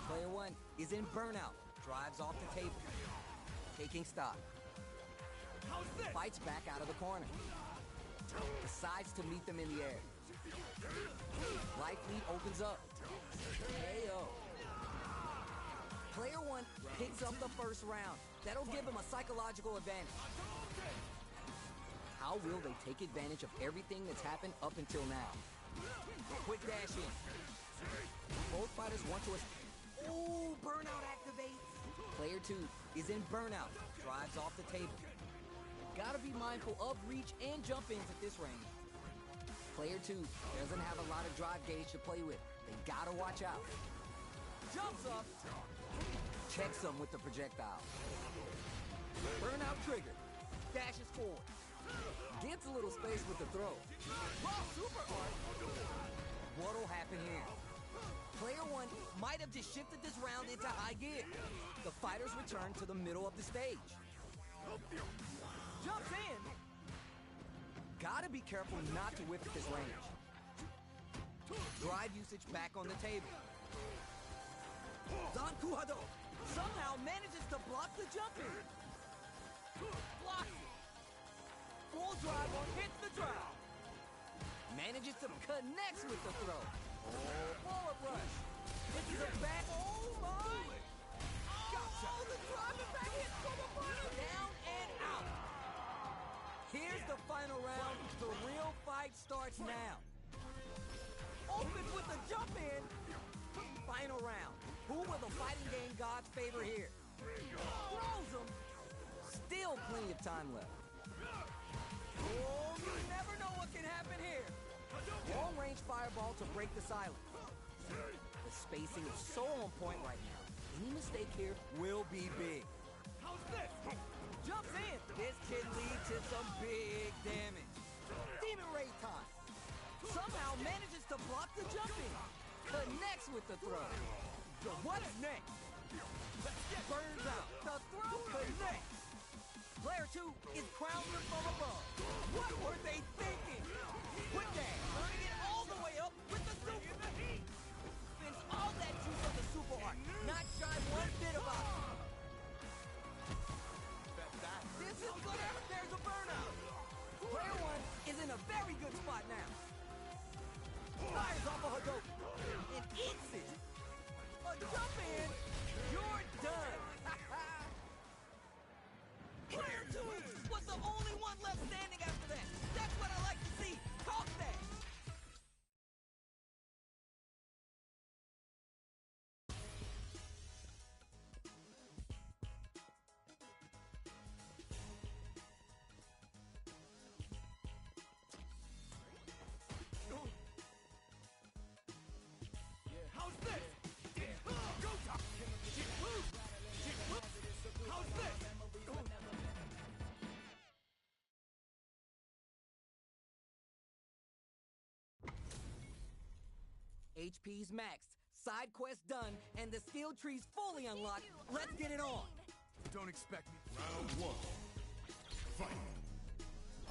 Speaker 2: Player 1 is in burnout. Drives off the table. Taking stock. Fights back out of the corner. Decides to meet them in the air. Life lead opens up. KO. Player 1 picks up the first round. That'll give him a psychological advantage. How will they take advantage of everything that's happened up until now? Quick dash in. Both fighters want to... Ooh, burnout activates. Player 2 is in burnout. Drives off the table. Gotta be mindful of reach and jump-ins at this range. Player 2 doesn't have a lot of drive gauge to play with. They gotta watch out. Jumps up. Checks them with the projectile. Burnout triggered. Dashes forward.
Speaker 4: Gets a little space with the throw.
Speaker 2: Raw super art.
Speaker 4: What'll happen here?
Speaker 2: Player one might have just shifted this round into high gear. The fighters return to the middle of the stage. Jumps in.
Speaker 4: Gotta be careful not to whip at this range.
Speaker 2: Drive usage back on the table. Zankuhado somehow manages to block the jump in. Blocks it. Full drive on hits the drive.
Speaker 4: Manages to connect with the throw.
Speaker 2: Forward rush. This is a back. Oh my! Gotcha. Oh, the drive and back hit from the bottom. Down and out. Here's the final round. The real fight starts now. Opens with the jump in. Final round. Who will the fighting game gods favor here? Throws him.
Speaker 4: Still plenty of time left.
Speaker 2: Oh, you never know what can happen here.
Speaker 4: Long-range fireball to break the silence. The spacing is so on point right now. Any mistake here will be big.
Speaker 2: How's this? Jumps in. This can lead to some big damage. Demon Ray time. Somehow manages to block the jump in.
Speaker 4: Connects with the throw.
Speaker 2: So what's next? Burns out. The throw connects. Player two is crowned from above. What were they thinking? Quick dash, turning it all the way up with the super. Spends all that juice on the super art. Not shy one bit about it. This is good. There's a burnout. Player one is in a very good spot now. Fires off a Hadouken and eats it. A jump in. You're done. Player two was the only one left standing after that. That's what I like to see. Talk that. How's this? Go top. How's this? HP's maxed, side quest done, and the skill tree's fully unlocked. Let's get it on.
Speaker 3: Don't expect me. Round one. Fight.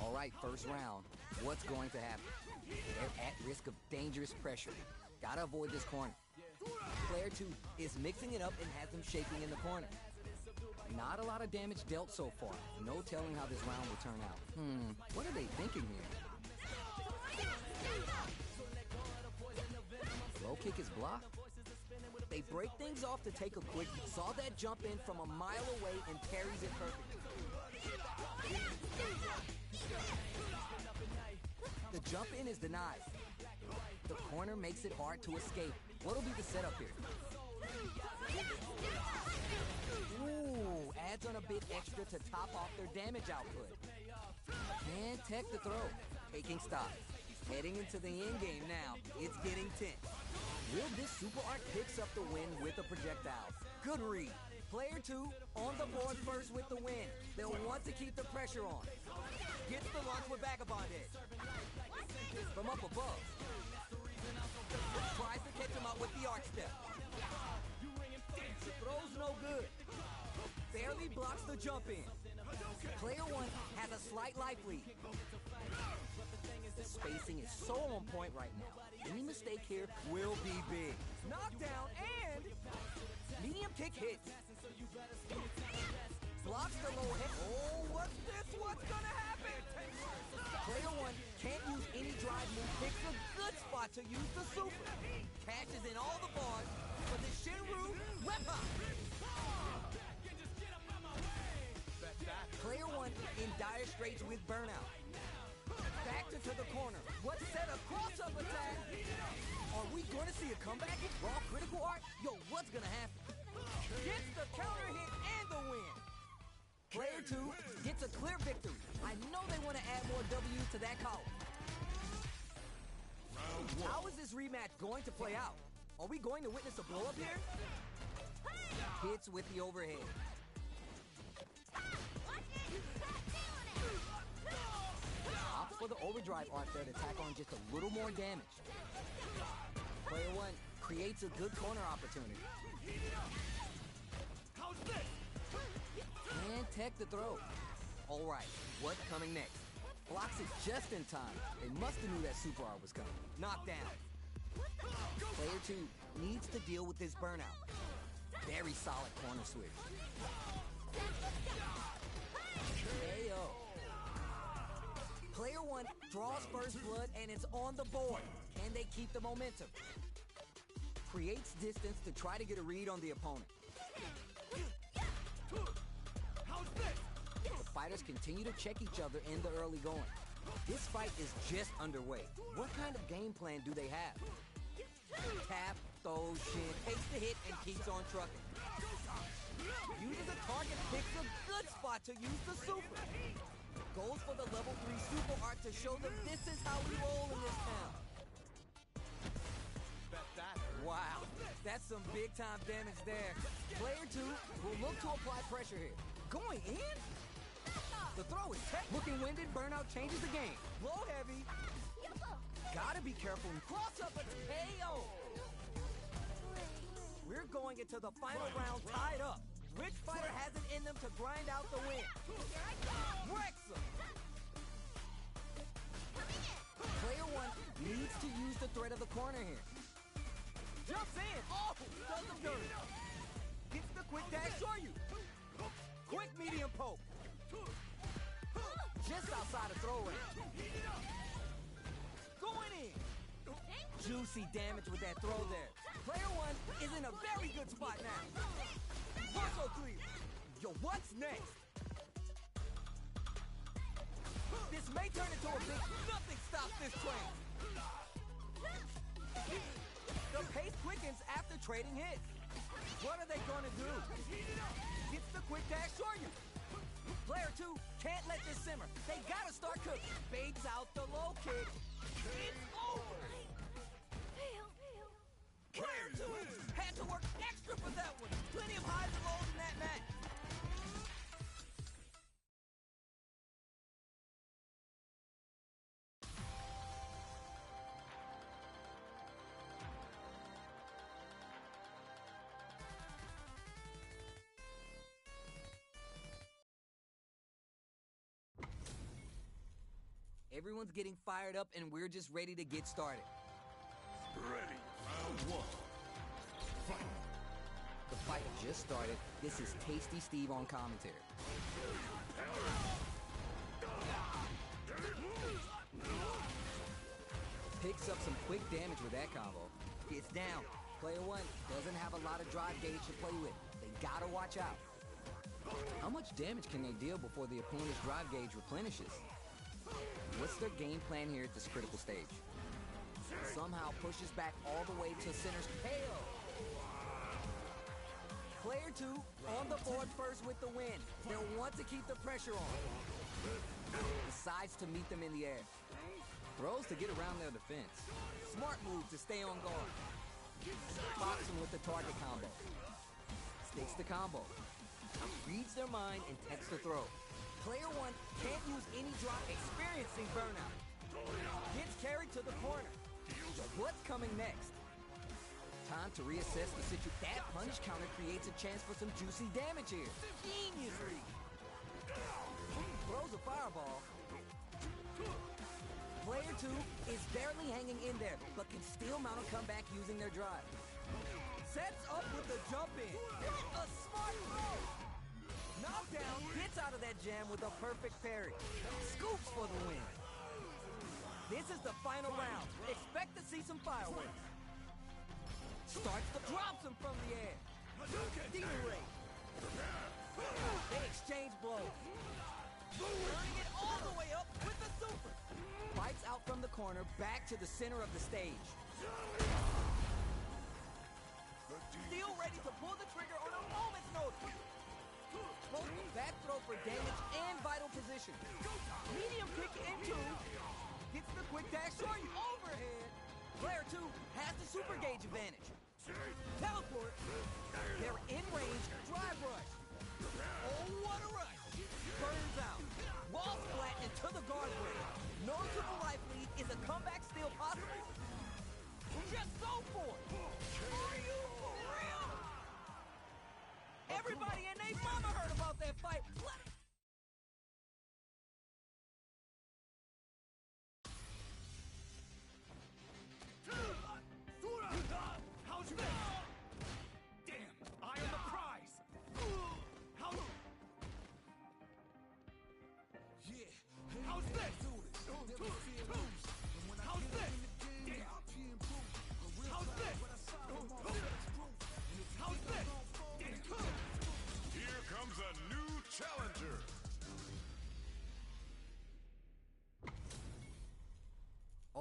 Speaker 4: All right, first round. What's going to happen? They're at risk of dangerous pressure. Gotta avoid this corner. Player two is mixing it up and has them shaking in the corner. Not a lot of damage dealt so far. No telling how this round will turn out. What are they thinking here? Low kick is blocked. They break things off to take a quick. Saw that jump in from a mile away and parries it perfectly. The jump in is denied. The corner makes it hard to escape. What'll be the setup here? Ooh, adds on a bit extra to top off their damage output. And tech the throw. Taking stock. Heading into the end game now. It's getting tense. Will this super art picks up the win with a projectile? Good read. Player two on the board first with the win. They'll want to keep the pressure on.
Speaker 2: Gets the launch with Vagabond Edge.
Speaker 4: From up above.
Speaker 2: Tries to catch him out with the arc step. The throw's no good. Barely blocks the jump in.
Speaker 4: Player one has a slight life lead. The spacing is so on point right now. Any mistake here will be big.
Speaker 2: Knockdown and medium kick hits. Blocks the low hit. Oh, what's this? What's gonna happen?
Speaker 4: Player one can't use any drive move.
Speaker 2: Picks a good spot to use the super. Cashes in all the bars for the Shinru Wepa.
Speaker 4: Player one in dire straits with burnout.
Speaker 2: Backed into the corner. What set a cross-up attack? Are we going to see a comeback? Raw critical art? Yo, what's going to happen? Gets the counter hit and the win.
Speaker 4: Player two gets a clear victory. I know they want to add more W's to that column.
Speaker 3: Round one.
Speaker 2: How is this rematch going to play out? Are we going to witness a blow-up here?
Speaker 4: Hits with the overhead. for the overdrive art there to tack on just a little more damage. Player one creates a good corner opportunity. And tech the throw. All right, what's coming next? Blocks it just in time. They must have knew that super art was coming. Knockdown. Player two needs to deal with this burnout. Very solid corner switch. KO. Player one draws first blood and it's on the board. Can they keep the momentum? Creates distance to try to get a read on the opponent. The fighters continue to check each other in the early going. This fight is just underway. What kind of game plan do they have? Tap, throw, shin, takes the hit, and keeps on trucking. Uses a target, picks a good spot to use the super. Goes for the level 3 super art to show them this is how we roll in this town. Wow, that's some big-time damage there. Player two will look to apply pressure here. Going in? The throw is tech. Looking winded, burnout changes the game. Blow heavy. Gotta be careful and cross up a KO. We're going into the final round tied up. Which fighter has it in them to grind out the win? Wrexham. Player one needs to use the threat of the corner here. Jumps in. Oh, does the dirty. Gets the quick dash Shoryu. Quick medium poke. Just outside of throw range. Going in. Juicy damage with that throw there. Player one is in a very good spot now. Muscle cleave. Yo, what's next? This may turn into a big nothing stops this train. The pace quickens after trading hits. What are they gonna do? Gets the quick dash Shoryu. Player two can't let this simmer. They gotta start cooking. Baits out the low kick. It's over. Player two had to work extra for that one. Plenty of highs and lows in that match. Everyone's getting fired up and we're just ready to get started.
Speaker 6: Ready. Round one. Fight.
Speaker 4: The fight just started. This is Tasty Steve on commentary. Picks up some quick damage with that combo. Gets down. Player one doesn't have a lot of drive gauge to play with. They gotta watch out. How much damage can they deal before the opponent's drive gauge replenishes? What's their game plan here at this critical stage? Somehow pushes back all the way to center's KO. Player two on the board first with the win. They'll want to keep the pressure on. Decides to meet them in the air. Throws to get around their defense. Smart move to stay on guard. Pops them with the target combo. Sticks the combo. Reads their mind and takes the throw. Player one can't use any drop, experiencing burnout. Gets carried to the corner. What's coming next? Time to reassess the situation. That punch counter creates a chance for some juicy damage here. Genius read. Throws a fireball. Player two is barely hanging in there, but can still mount a comeback using their drive. Sets up with the jump in. A smart throw. Knockdown, gets out of that jam with a perfect parry. Scoops for the win. This is the final round. Expect to see some fireworks. Starts to drops him from the air. Ray. They exchange blows. Turning it all the way up with the super. Bites out from the corner, back to the center of the stage. Still ready to pull the trigger on a moment's notice. Both back throw for damage and vital position. Medium kick into. Gets the quick dash Shoryu overhead. Player two has the super gauge advantage. Teleport. They're in range. Drive rush. Oh, what a rush. Burns out. Wall splat into the guardrail. No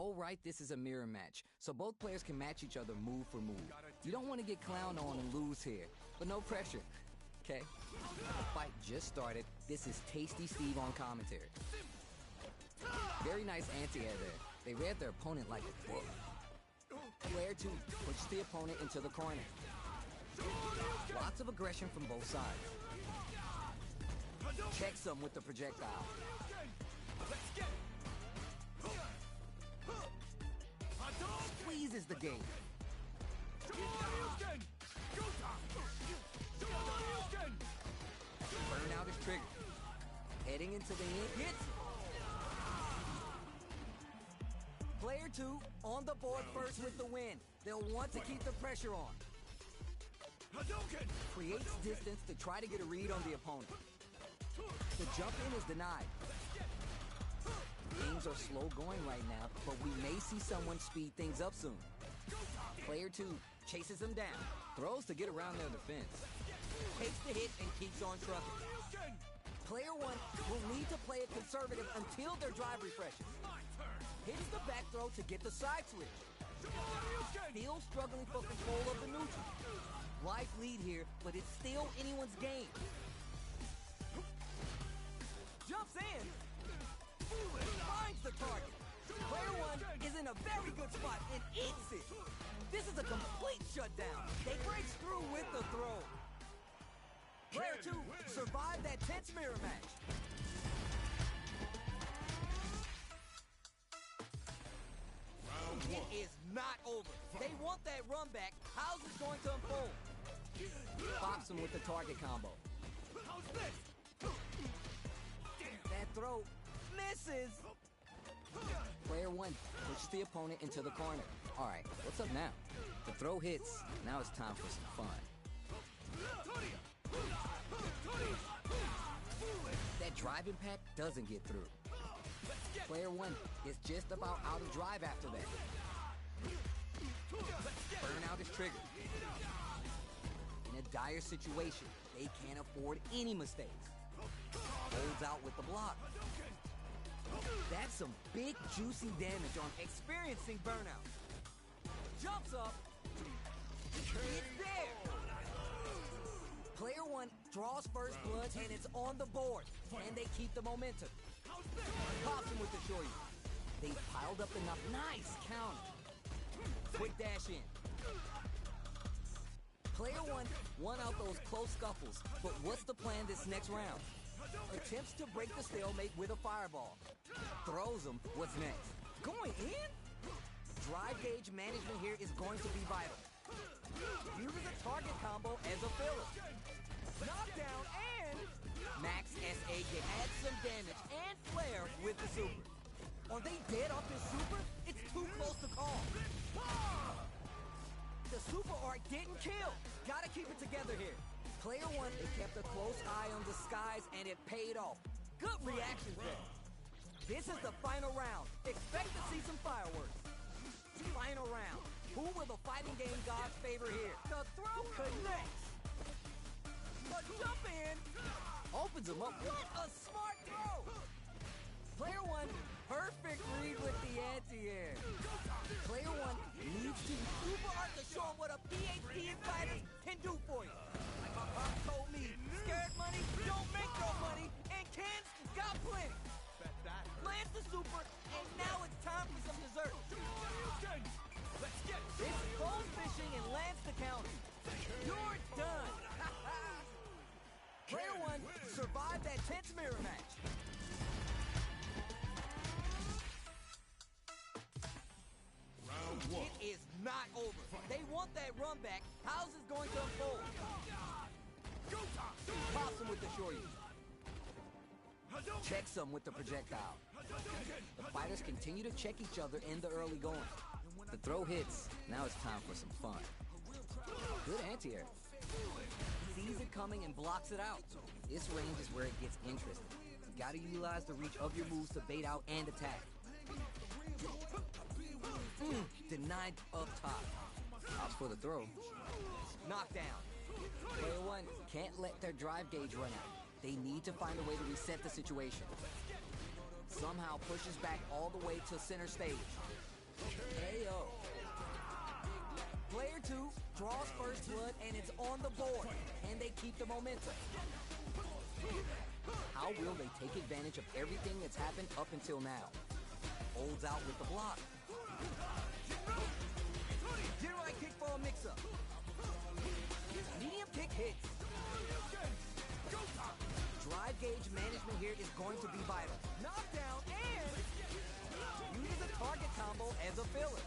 Speaker 4: Oh, right, this is a mirror match, so both players can match each other move for move. You don't want to get clowned on and lose here, but no pressure, okay? The fight just started. This is Tasty Steve on commentary. Very nice anti-air there. They read their opponent like a book. Player 2 pushes the opponent into the corner. Lots of aggression from both sides. Checks them with the projectile. Squeezes the game. Burnout is triggered. Heading into the end. Hits. Player 2 on the board first with the win. They'll want to keep the pressure on. Creates distance to try to get a read on the opponent. The jump in is denied. Games are slow going right now, but we may see someone speed things up soon. Player 2 chases him down, throws to get around their defense. Takes the hit and keeps on trucking. Player 1 will need to play it conservative until their drive refreshes. Hits the back throw to get the side switch. Still struggling for control of the neutral. Life lead here, but it's still anyone's game. Jumps in. Finds the target. Player 1 is in a very good spot and eats it. This is a complete shutdown. They breaks through with the throw. Player 2 survived that tense mirror match. It is not over. They want that run back. How's this going to unfold? Pops him with the target combo. That throw misses. Player 1 pushes the opponent into the corner. All right, what's up now? The throw hits. Now it's time for some fun. That drive impact doesn't get through. Player 1 is just about out of drive after that. Burnout is triggered. In a dire situation, they can't afford any mistakes. Holds out with the block. That's some big, juicy damage on experiencing burnout. Jumps up. It's there. Player 1 draws first blood, and it's on the board. And they keep the momentum. Pops him with the shorty. They piled up enough. Nice counter. Quick dash in. Player 1 won out those close scuffles, but what's the plan this next round? Attempts to break the stalemate with a fireball. Throws him. What's next? Going in? Drive gauge management here is going to be vital. Uses a target combo as a filler. Knockdown and Max SA can add some damage and flair with the super. Are they dead off this super? It's too close to call. The super art didn't kill. Gotta keep it together here. Player 1 kept a close eye on the skies and it paid off. Good reactions there. This is the final round. Expect to see some fireworks. Final round. Who will the fighting game gods favor here? The throw connects. A jump in. Opens him up. What a smart throw. Player 1, perfect read with the anti-air. Player 1 needs to super art to show him what a PhD in fighting can do for you. Like my pop told me, scared money don't make no money, and cans got plenty. Lands the super, and now it's time for some dessert. It's bone fishing and lands the counter. You're done. Player 1 survived that tense mirror match.
Speaker 6: Round 1.
Speaker 2: It is not over. They want that run back. How's this going to unfold? Pops him with the shorty. Checks him with the projectile. The fighters continue to check each other in the early going. The throw hits. Now it's time for some fun. Good anti-air. Sees it coming and blocks it out. This range is where it gets interesting. You gotta utilize the reach of your moves to bait out and attack. Denied up top. Ops for the throw. Knockdown. Player 1 can't let their drive gauge run out. They need to find a way to reset the situation. Somehow pushes back all the way to center stage. KO. Player 2 draws first blood and it's on the board. And they keep the momentum.
Speaker 4: How will they take advantage of everything that's happened up until now?
Speaker 2: Holds out with the block. Jirai kick for a mix-up. Medium kick hits. Drive gauge management here is going to be vital. Knockdown and uses a target combo as a filler.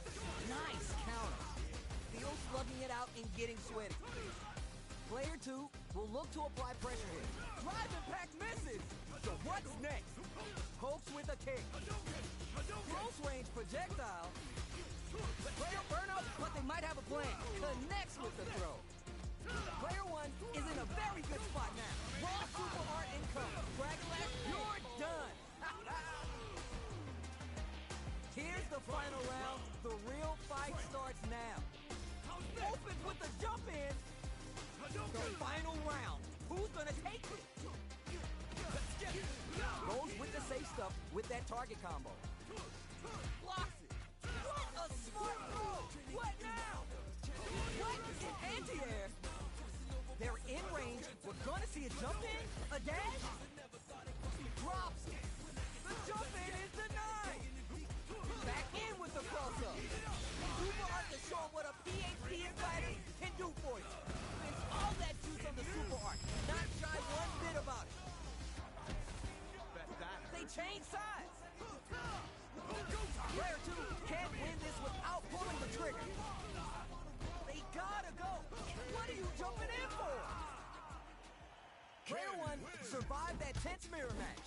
Speaker 2: Nice counter. Still slugging it out and getting sweaty. Player 2 will look to apply pressure here. Drive impact misses. So what's next? Pokes with a kick. Close range projectile. Player burnout, but they might have a plan. Connects with the throw. Player 1 is in a very good spot now. Raw super art income. Dragon Lash, you're done. Here's the final round. The real fight starts now. Opens with the jump in. The final round. Who's gonna take it? Goes with the safe stuff with that target combo. Blocks it. What a smart move. What now? What? Anti-air. They're in range. We're gonna see a jump in. A dash. Drops it. The jump in is denied. Back in with the cross-up. Super art to show what a PhD in fighting can do for you. It's all that juice on the super art. Not shy one bit about it. They change sides. Player 2 can't win this without pulling the trigger. They gotta go. What are you jumping in for? Player 1 survived that tense mirror match.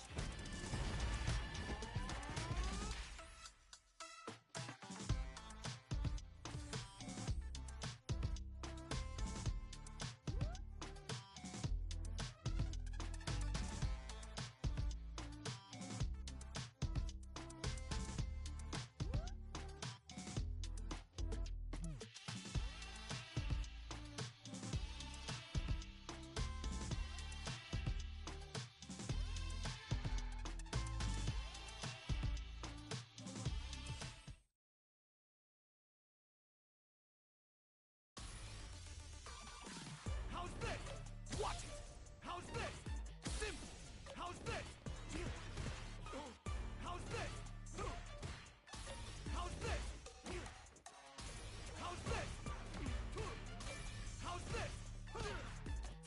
Speaker 5: How's this? Watch it! How's this? Simple! How's this? How's this? How's this? How's this? How's this? How's this? How's this?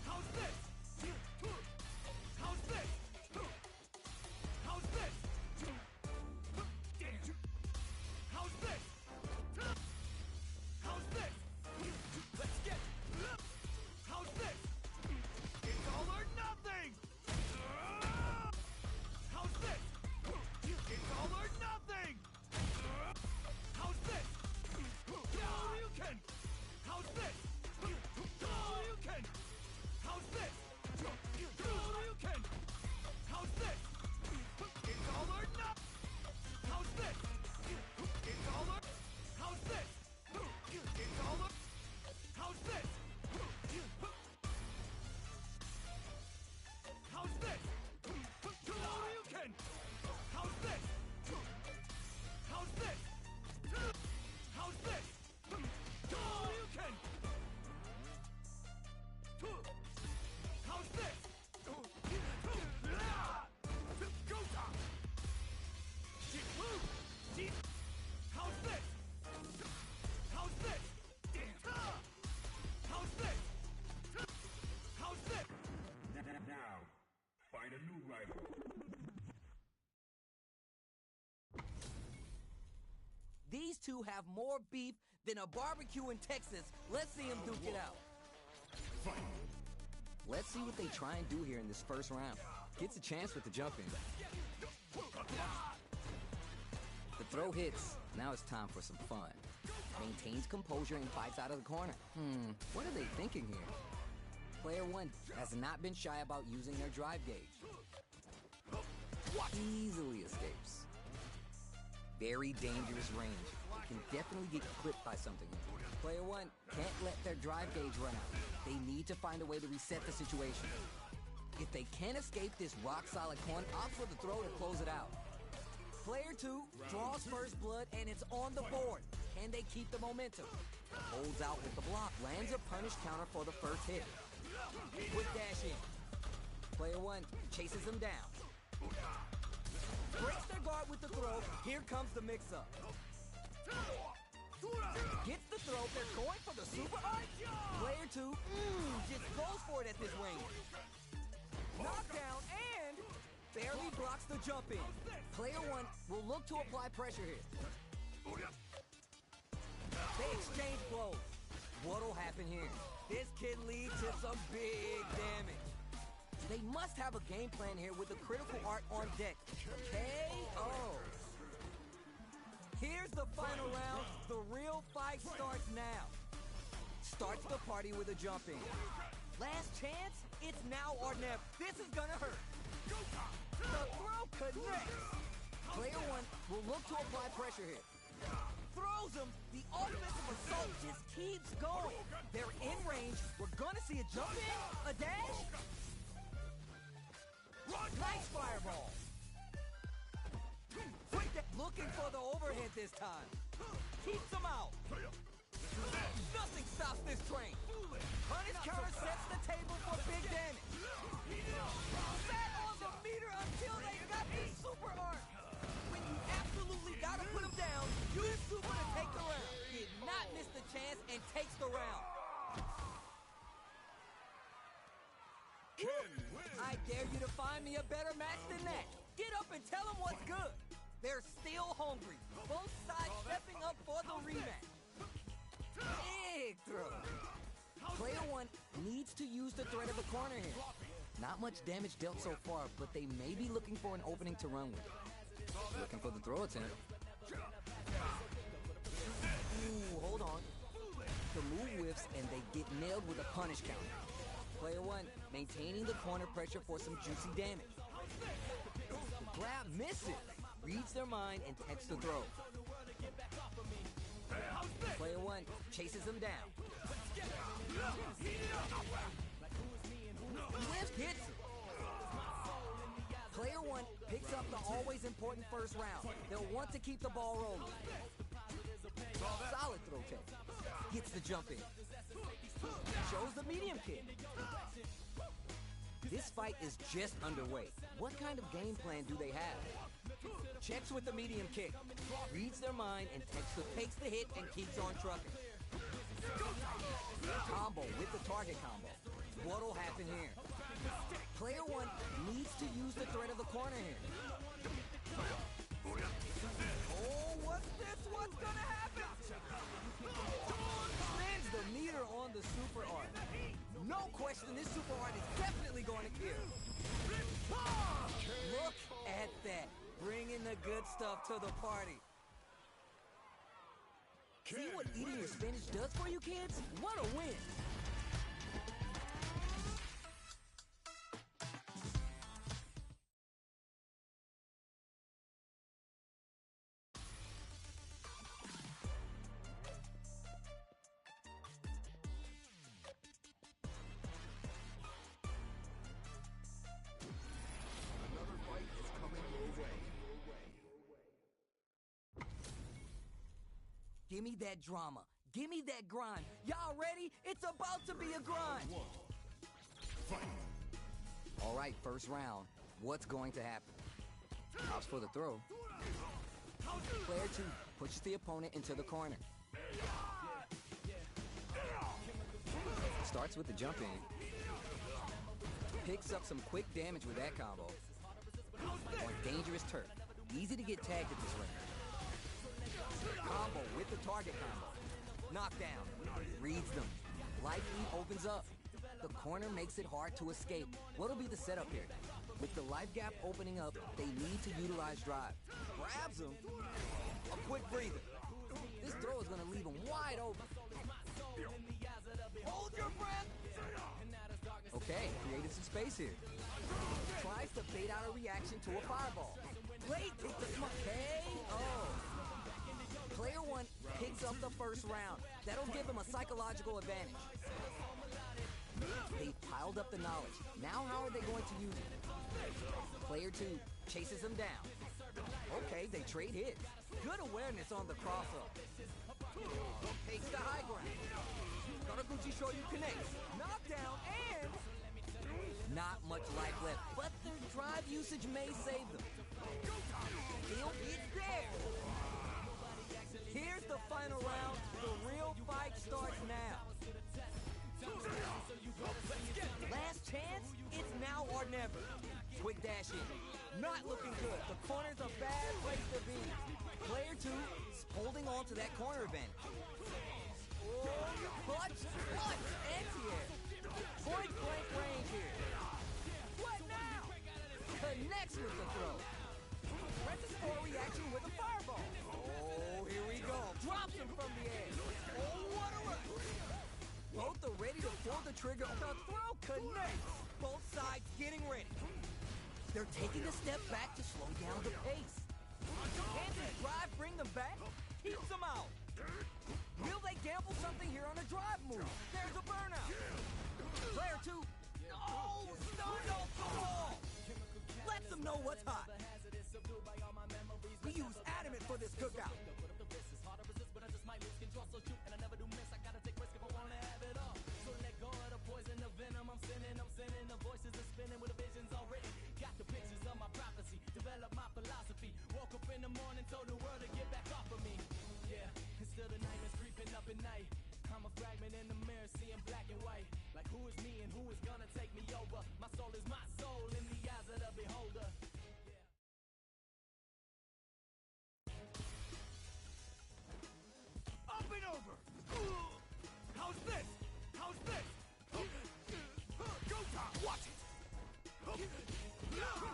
Speaker 5: How's this? How's this? Damn! How's this? How's this? Let's get. How's this? It's all or nothing. How's this? It's all or nothing. How's this? Shoryuken. How's this? Shoryuken. How's this? Shoryuken. How's this? It's all or nothing. How's this? It's all or. How's this? It's all up. How's this? How's this? Shoryuken! How's this? How's this? How's this? Shoryuken! How's this? Gota! How's this? How's this? How's this? How's this?
Speaker 6: Now, find a new rival.
Speaker 2: These two have more beef than a barbecue in Texas. Let's see them duke it out.
Speaker 6: Fight!
Speaker 4: Let's see what they try and do here in this first round. Gets a chance with the jump in. The throw hits. Now it's time for some fun. Maintains composure and fights out of the corner. What are they thinking here? Player 1 has not been shy about using their drive gauge. Easily escapes. Very dangerous range. Can definitely get clipped by something. Player 1 can't let their drive gauge run out. They need to find a way to reset the situation. If they can't escape this rock-solid corner, opt for the throw to close it out.
Speaker 2: Player 2 draws first blood and it's on the board. Can they keep the momentum? Holds out with the block, lands a punish counter for the first hit. Quick dash in. Player 1 chases him down. Breaks their guard with the throw. Here comes the mix-up. Gets the throw. They're going for the super art. Player 2 just goes for it at this range. Knockdown and barely blocks the jump in. Player 1 will look to apply pressure here. They exchange blows. What'll happen here? This can lead to some big damage. They must have a game plan here with the critical art on deck. KO. Here's the final round. The real fight starts now. Starts the party with a jump in. Last chance, it's now or never. This is gonna hurt. The throw connects. Player 1 will look to apply pressure here. Throws him. The offensive assault just keeps going. They're in range. We're gonna see a jump in, a dash. Nice fireball. Quick, looking for the overhead this time. Keeps him out. Nothing stops this train. Punish counter sets the table for big damage. Sat on the meter until they got the super art. When you absolutely gotta put him down, use super to take the round. Did not miss the chance and takes the round. I dare you to find me a better match than that. Get up and tell them what's good. They're still hungry. Both sides stepping up for the rematch. Big throw. Player 1 needs to use the threat of the corner here. Not much damage dealt so far, but they may be looking for an opening to run with. Looking for the throw attempt. Ooh, hold on. The move whiffs and they get nailed with a punish counter. Player 1 maintaining the corner pressure for some juicy damage. The grab misses. Reads their mind and takes the throw. Player 1 chases him down. Lift hits him. Player 1 picks up the always important first round. They'll want to keep the ball rolling. Solid throw take. Gets the jump in. Shows the medium kick. This fight is just underway. What kind of game plan do they have? Checks with the medium kick. Reads their mind and takes the hit and keeps on trucking. Combo with the target combo. What'll happen here? Player 1 needs to use the threat of the corner here. Oh, what's this? What's gonna happen? Spins the meter on the super art. No question, this super art is definitely going to kill. Look at that. Bringing the good stuff to the party. See what eating your spinach does for you kids? What a win! Give me that drama. Give me that grind. Y'all ready? It's about to be a grind. All right, first round. What's going to happen? Opts for the throw. Player 2 pushes the opponent into the corner. Starts with the jump in. Picks up some quick damage with that combo. On dangerous turf. Easy to get tagged at this range. Combo with the target combo. Knockdown. Reads them. Life lead opens up. The corner makes it hard to escape. What'll be the setup here? With the life gap opening up, they need to utilize drive. Grabs him. A quick breather. This throw is going to leave him wide open. Hold your breath. Okay, created some space here. Tries to bait out a reaction to a fireball. Great, picked up KO. Player 1 picks up the first round. That'll give him a psychological advantage. They've piled up the knowledge. Now how are they going to use it? Player 2 chases him down.
Speaker 4: Okay, they trade hits. Good awareness on the cross-up. Takes the high ground. Karaguchi Shoyu connects. Knockdown and... Not much life left, but their drive usage may save them. Still, it's there. Here's the final round. The real fight starts now. Last chance? It's now or never. Quick dash in. Not looking good. The corner's a bad place to be. Player 2 is holding on to that corner advantage. Punch, anti-air. Point blank range here. What now? Connects with the throw. Presses for a reaction with a fireball. Oh, here we go. Drops him from the edge. Oh, what a rush. Both are ready to pull the trigger. The throw connects. Both sides getting ready. They're taking a step back to slow down the pace. Can this drive bring them back? Keeps them out. Will they gamble something here on a drive move? There's a burnout. Player 2. Oh, stunned off the wall. Lets them know what's hot. We use adamant for this cookout.
Speaker 5: Up and over! How's this? How's this? Go time! Watch it!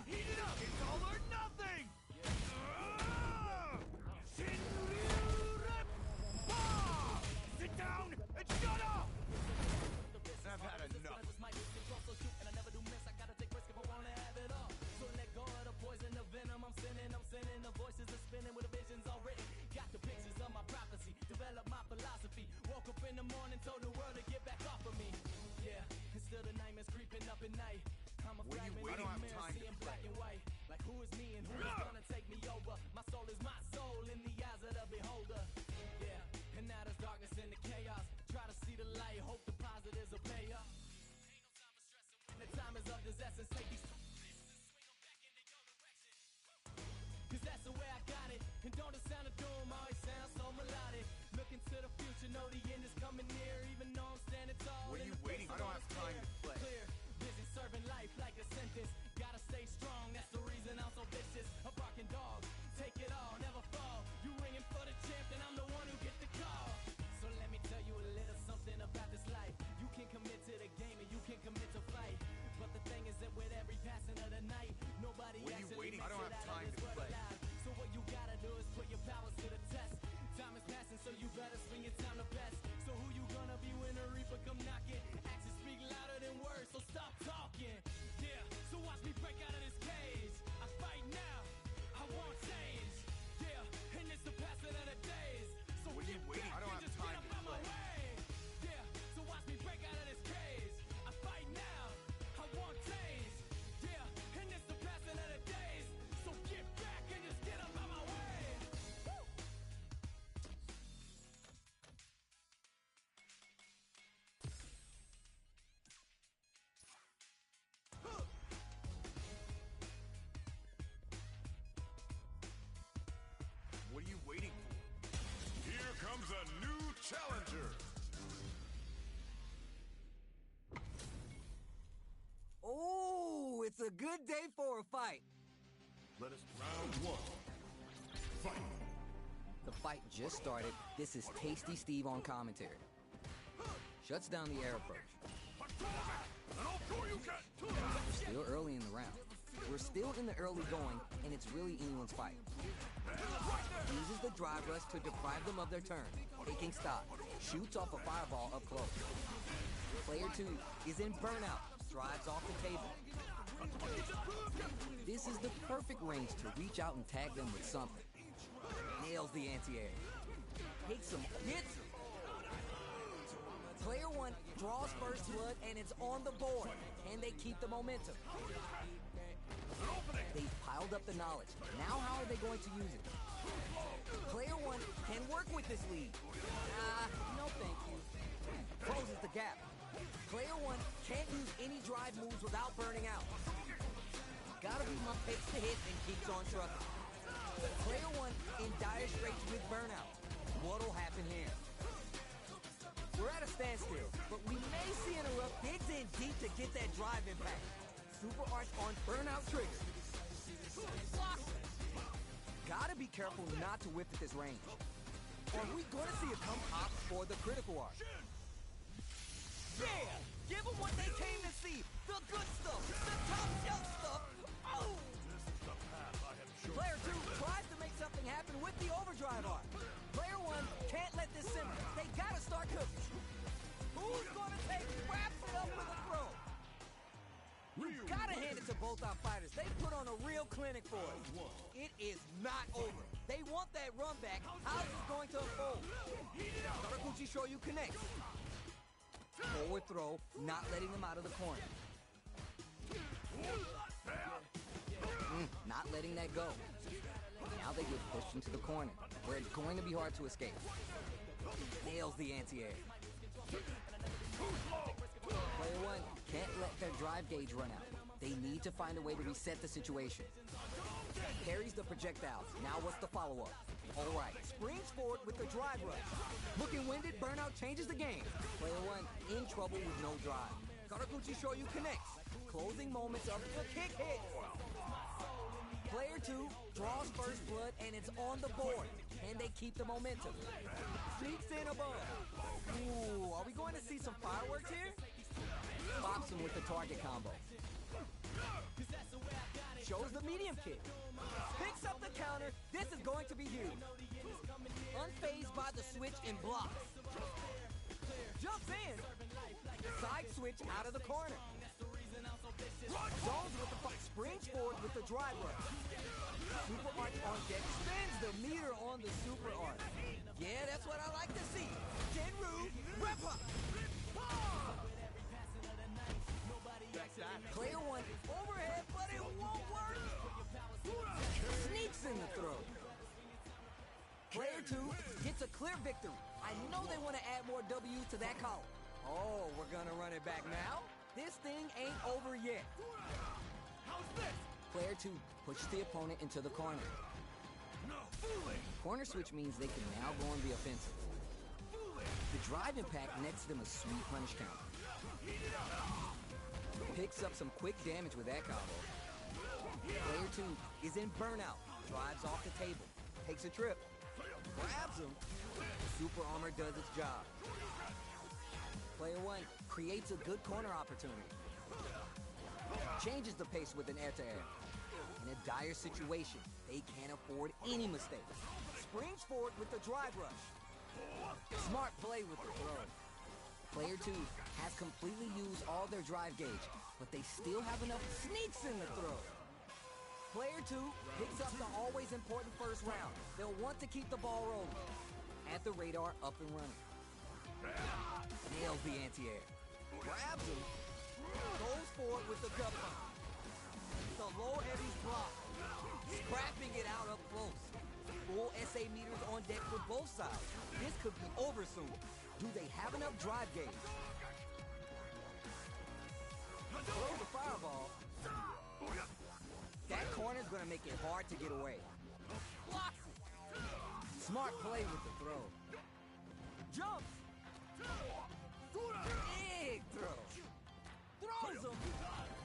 Speaker 5: Heat it up! It's all or nothing! Sit down and shut up! I've had enough. What do you waiting? I don't have time to play. Like who is me and who is gonna take me over? My soul is my soul in the eyes of the beholder. Yeah, and now there's darkness in the chaos. Try to see the light, hope the positives will pay off. Ain't no time for stressing when the time is of this essence. Take these and swing them back into your direction. Cause that's the way I got it. And don't it sound of doom, always sound so melodic. Looking to the future, know the end is coming near. Even though I'm standing tall. What are you waiting? I don't have time to play. Clear, busy serving life like a sentence. Gotta stay strong, that's the reason I'm so vicious. A barking dog, take it all, never fall. You ringing for the champ, and I'm the one who get the call. So let me tell you a little something about this life. You can commit to the game and you can commit to fight. But the thing is that with every passing of the night, nobody actually makes it out of this world alive. So what you gotta do is put your powers to the test. Time is passing, so you better swing your time the best. So who you gonna be when the reaper come knocking? Actions speak louder than words, so stop talking. Yeah, so watch me break out of this cage. I fight now, I won't change. Yeah, and it's the passing of the days. So what are you waiting? I don't have time to play. Yeah, so watch me break out of this cage. I fight now, I won't change. Yeah, and it's the passing of the days. So get back and just get up out my way. Woo! What are you waiting for?
Speaker 3: Here comes a new challenger.
Speaker 4: Oh, it's a good day for a fight.
Speaker 3: Let us round one. Fight.
Speaker 4: The fight just started. This is Tasty Steve on commentary. Shuts down the air approach.
Speaker 3: And I'll throw you can.
Speaker 4: Still early in the round. We're still in the early going, and it's really anyone's fight. Uses the drive rush to deprive them of their turn. Taking stock. Shoots off a fireball up close. Player 2 is in burnout. Drives off the table. This is the perfect range to reach out and tag them with something. Nails the anti-air. Takes him, hits him. Player 1 draws first blood, and it's on the board. Can they keep the momentum?
Speaker 3: An opening.
Speaker 4: They've piled up the knowledge. Now how are they going to use it? Player 1 can work with this lead. No thank you. Closes the gap. Player 1 can't use any drive moves without burning out. Gotta beat my pace to hit and keeps on trucking. Player 1 in dire straits with burnout. What'll happen here? We're at a standstill, but we may see Interrupt digs in deep to get that drive impact. Super Arch on burnout trigger. Gotta be careful not to whip at this range. Or are we gonna see a come up for the critical arch? Yeah! Give them what they came to see! The good stuff! The top shelf stuff! Oh! Player 2 tries to make something happen with the overdrive arc. Player 1 can't let this simmer. They gotta start cooking. Who's gonna take wraps it up with a throw? You gotta hand it to both our fighters. They put on a real clinic for us. It is not over. They want that run back. How's this going to unfold? Sakaguchi Shoyu connects. Forward throw, not letting them out of the corner. Not letting that go. Now they get pushed into the corner, where it's going to be hard to escape. Nails the anti-air. Player 1 can't let their drive gauge run out. They need to find a way to reset the situation. Parries the projectiles. Now what's the follow-up? All right, springs forward with the drive rush. Looking winded, burnout changes the game. Player 1 in trouble with no drive. Sakaguchi Shoyu connects. Closing moments of the kick hit. Player 2 draws first blood and it's on the board. Can they keep the momentum? Sneaks in above. Ooh, are we going to see some fireworks here? Pops him with the target combo. Shows the medium kick. Picks up the counter. This is going to be huge. Unfazed by the switch and blocks. Jumps in. Side switch out of the corner. Zones with the fight. Springs forward with the drive rush. Super Arch on deck. Spins the meter on the Super Arch. Yeah, that's what I like to see. Genru, rep up. Player 1 overhead, but it won't work. Sneaks in the throw. Player 2 gets a clear victory. I know they want to add more W's to that column. Oh, we're gonna run it back now? This thing ain't over yet. How's this? Player 2 pushes the opponent into the corner. Corner switch means they can now go on the offensive. The drive impact nets them a sweet punish counter. Picks up some quick damage with that combo. Player 2 is in burnout. Drives off the table. Takes a trip. Grabs him. Super armor does its job. Player 1 creates a good corner opportunity. Changes the pace with an air-to-air. In a dire situation, they can't afford any mistakes. Springs forward with the drive rush. Smart play with the throw. Player 2 has completely used all their drive gauge, but they still have enough sneaks in the throw. Player 2 picks up the always important first round. They'll want to keep the ball rolling. At the radar, up and running. Nails the anti-air. Grabs him. Goes forward with the gut bump. The low heavy's block. Scrapping it out up close. Full SA meters on deck for both sides. This could be over soon. Do they have enough drive gauge? Throws the fireball. That corner's gonna make it hard to get away. Blocks it. Smart play with the throw. Jumps. Big throw. Throws him.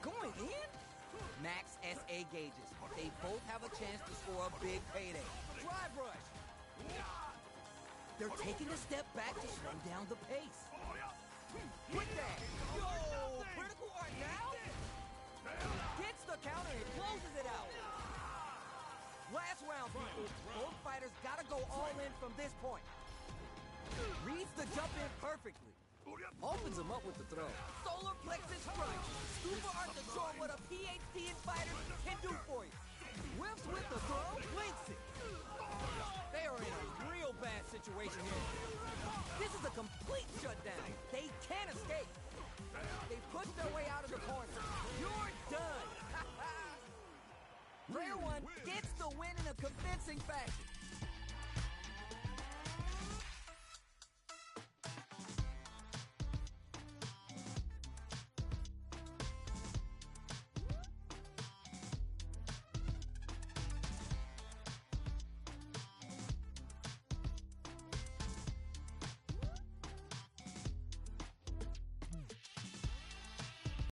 Speaker 4: Going in? Max SA gauges. They both have a chance to score a big payday. Drive rush. They're taking a step back to slow down the pace. With that. Yo, critical art now? Gets the counter and closes it out. Last round, people. Both fighters gotta go all in from this point. Reads the jump in perfectly. Opens him up with the throw. Solar plexus strike. Super art to show what a PhD in fighters can do for you. Whips with the throw, links it. They are in a real bad situation here. This is a complete shutdown. They can't escape. They push their way out of the corner. You're done.
Speaker 2: win in a convincing fashion.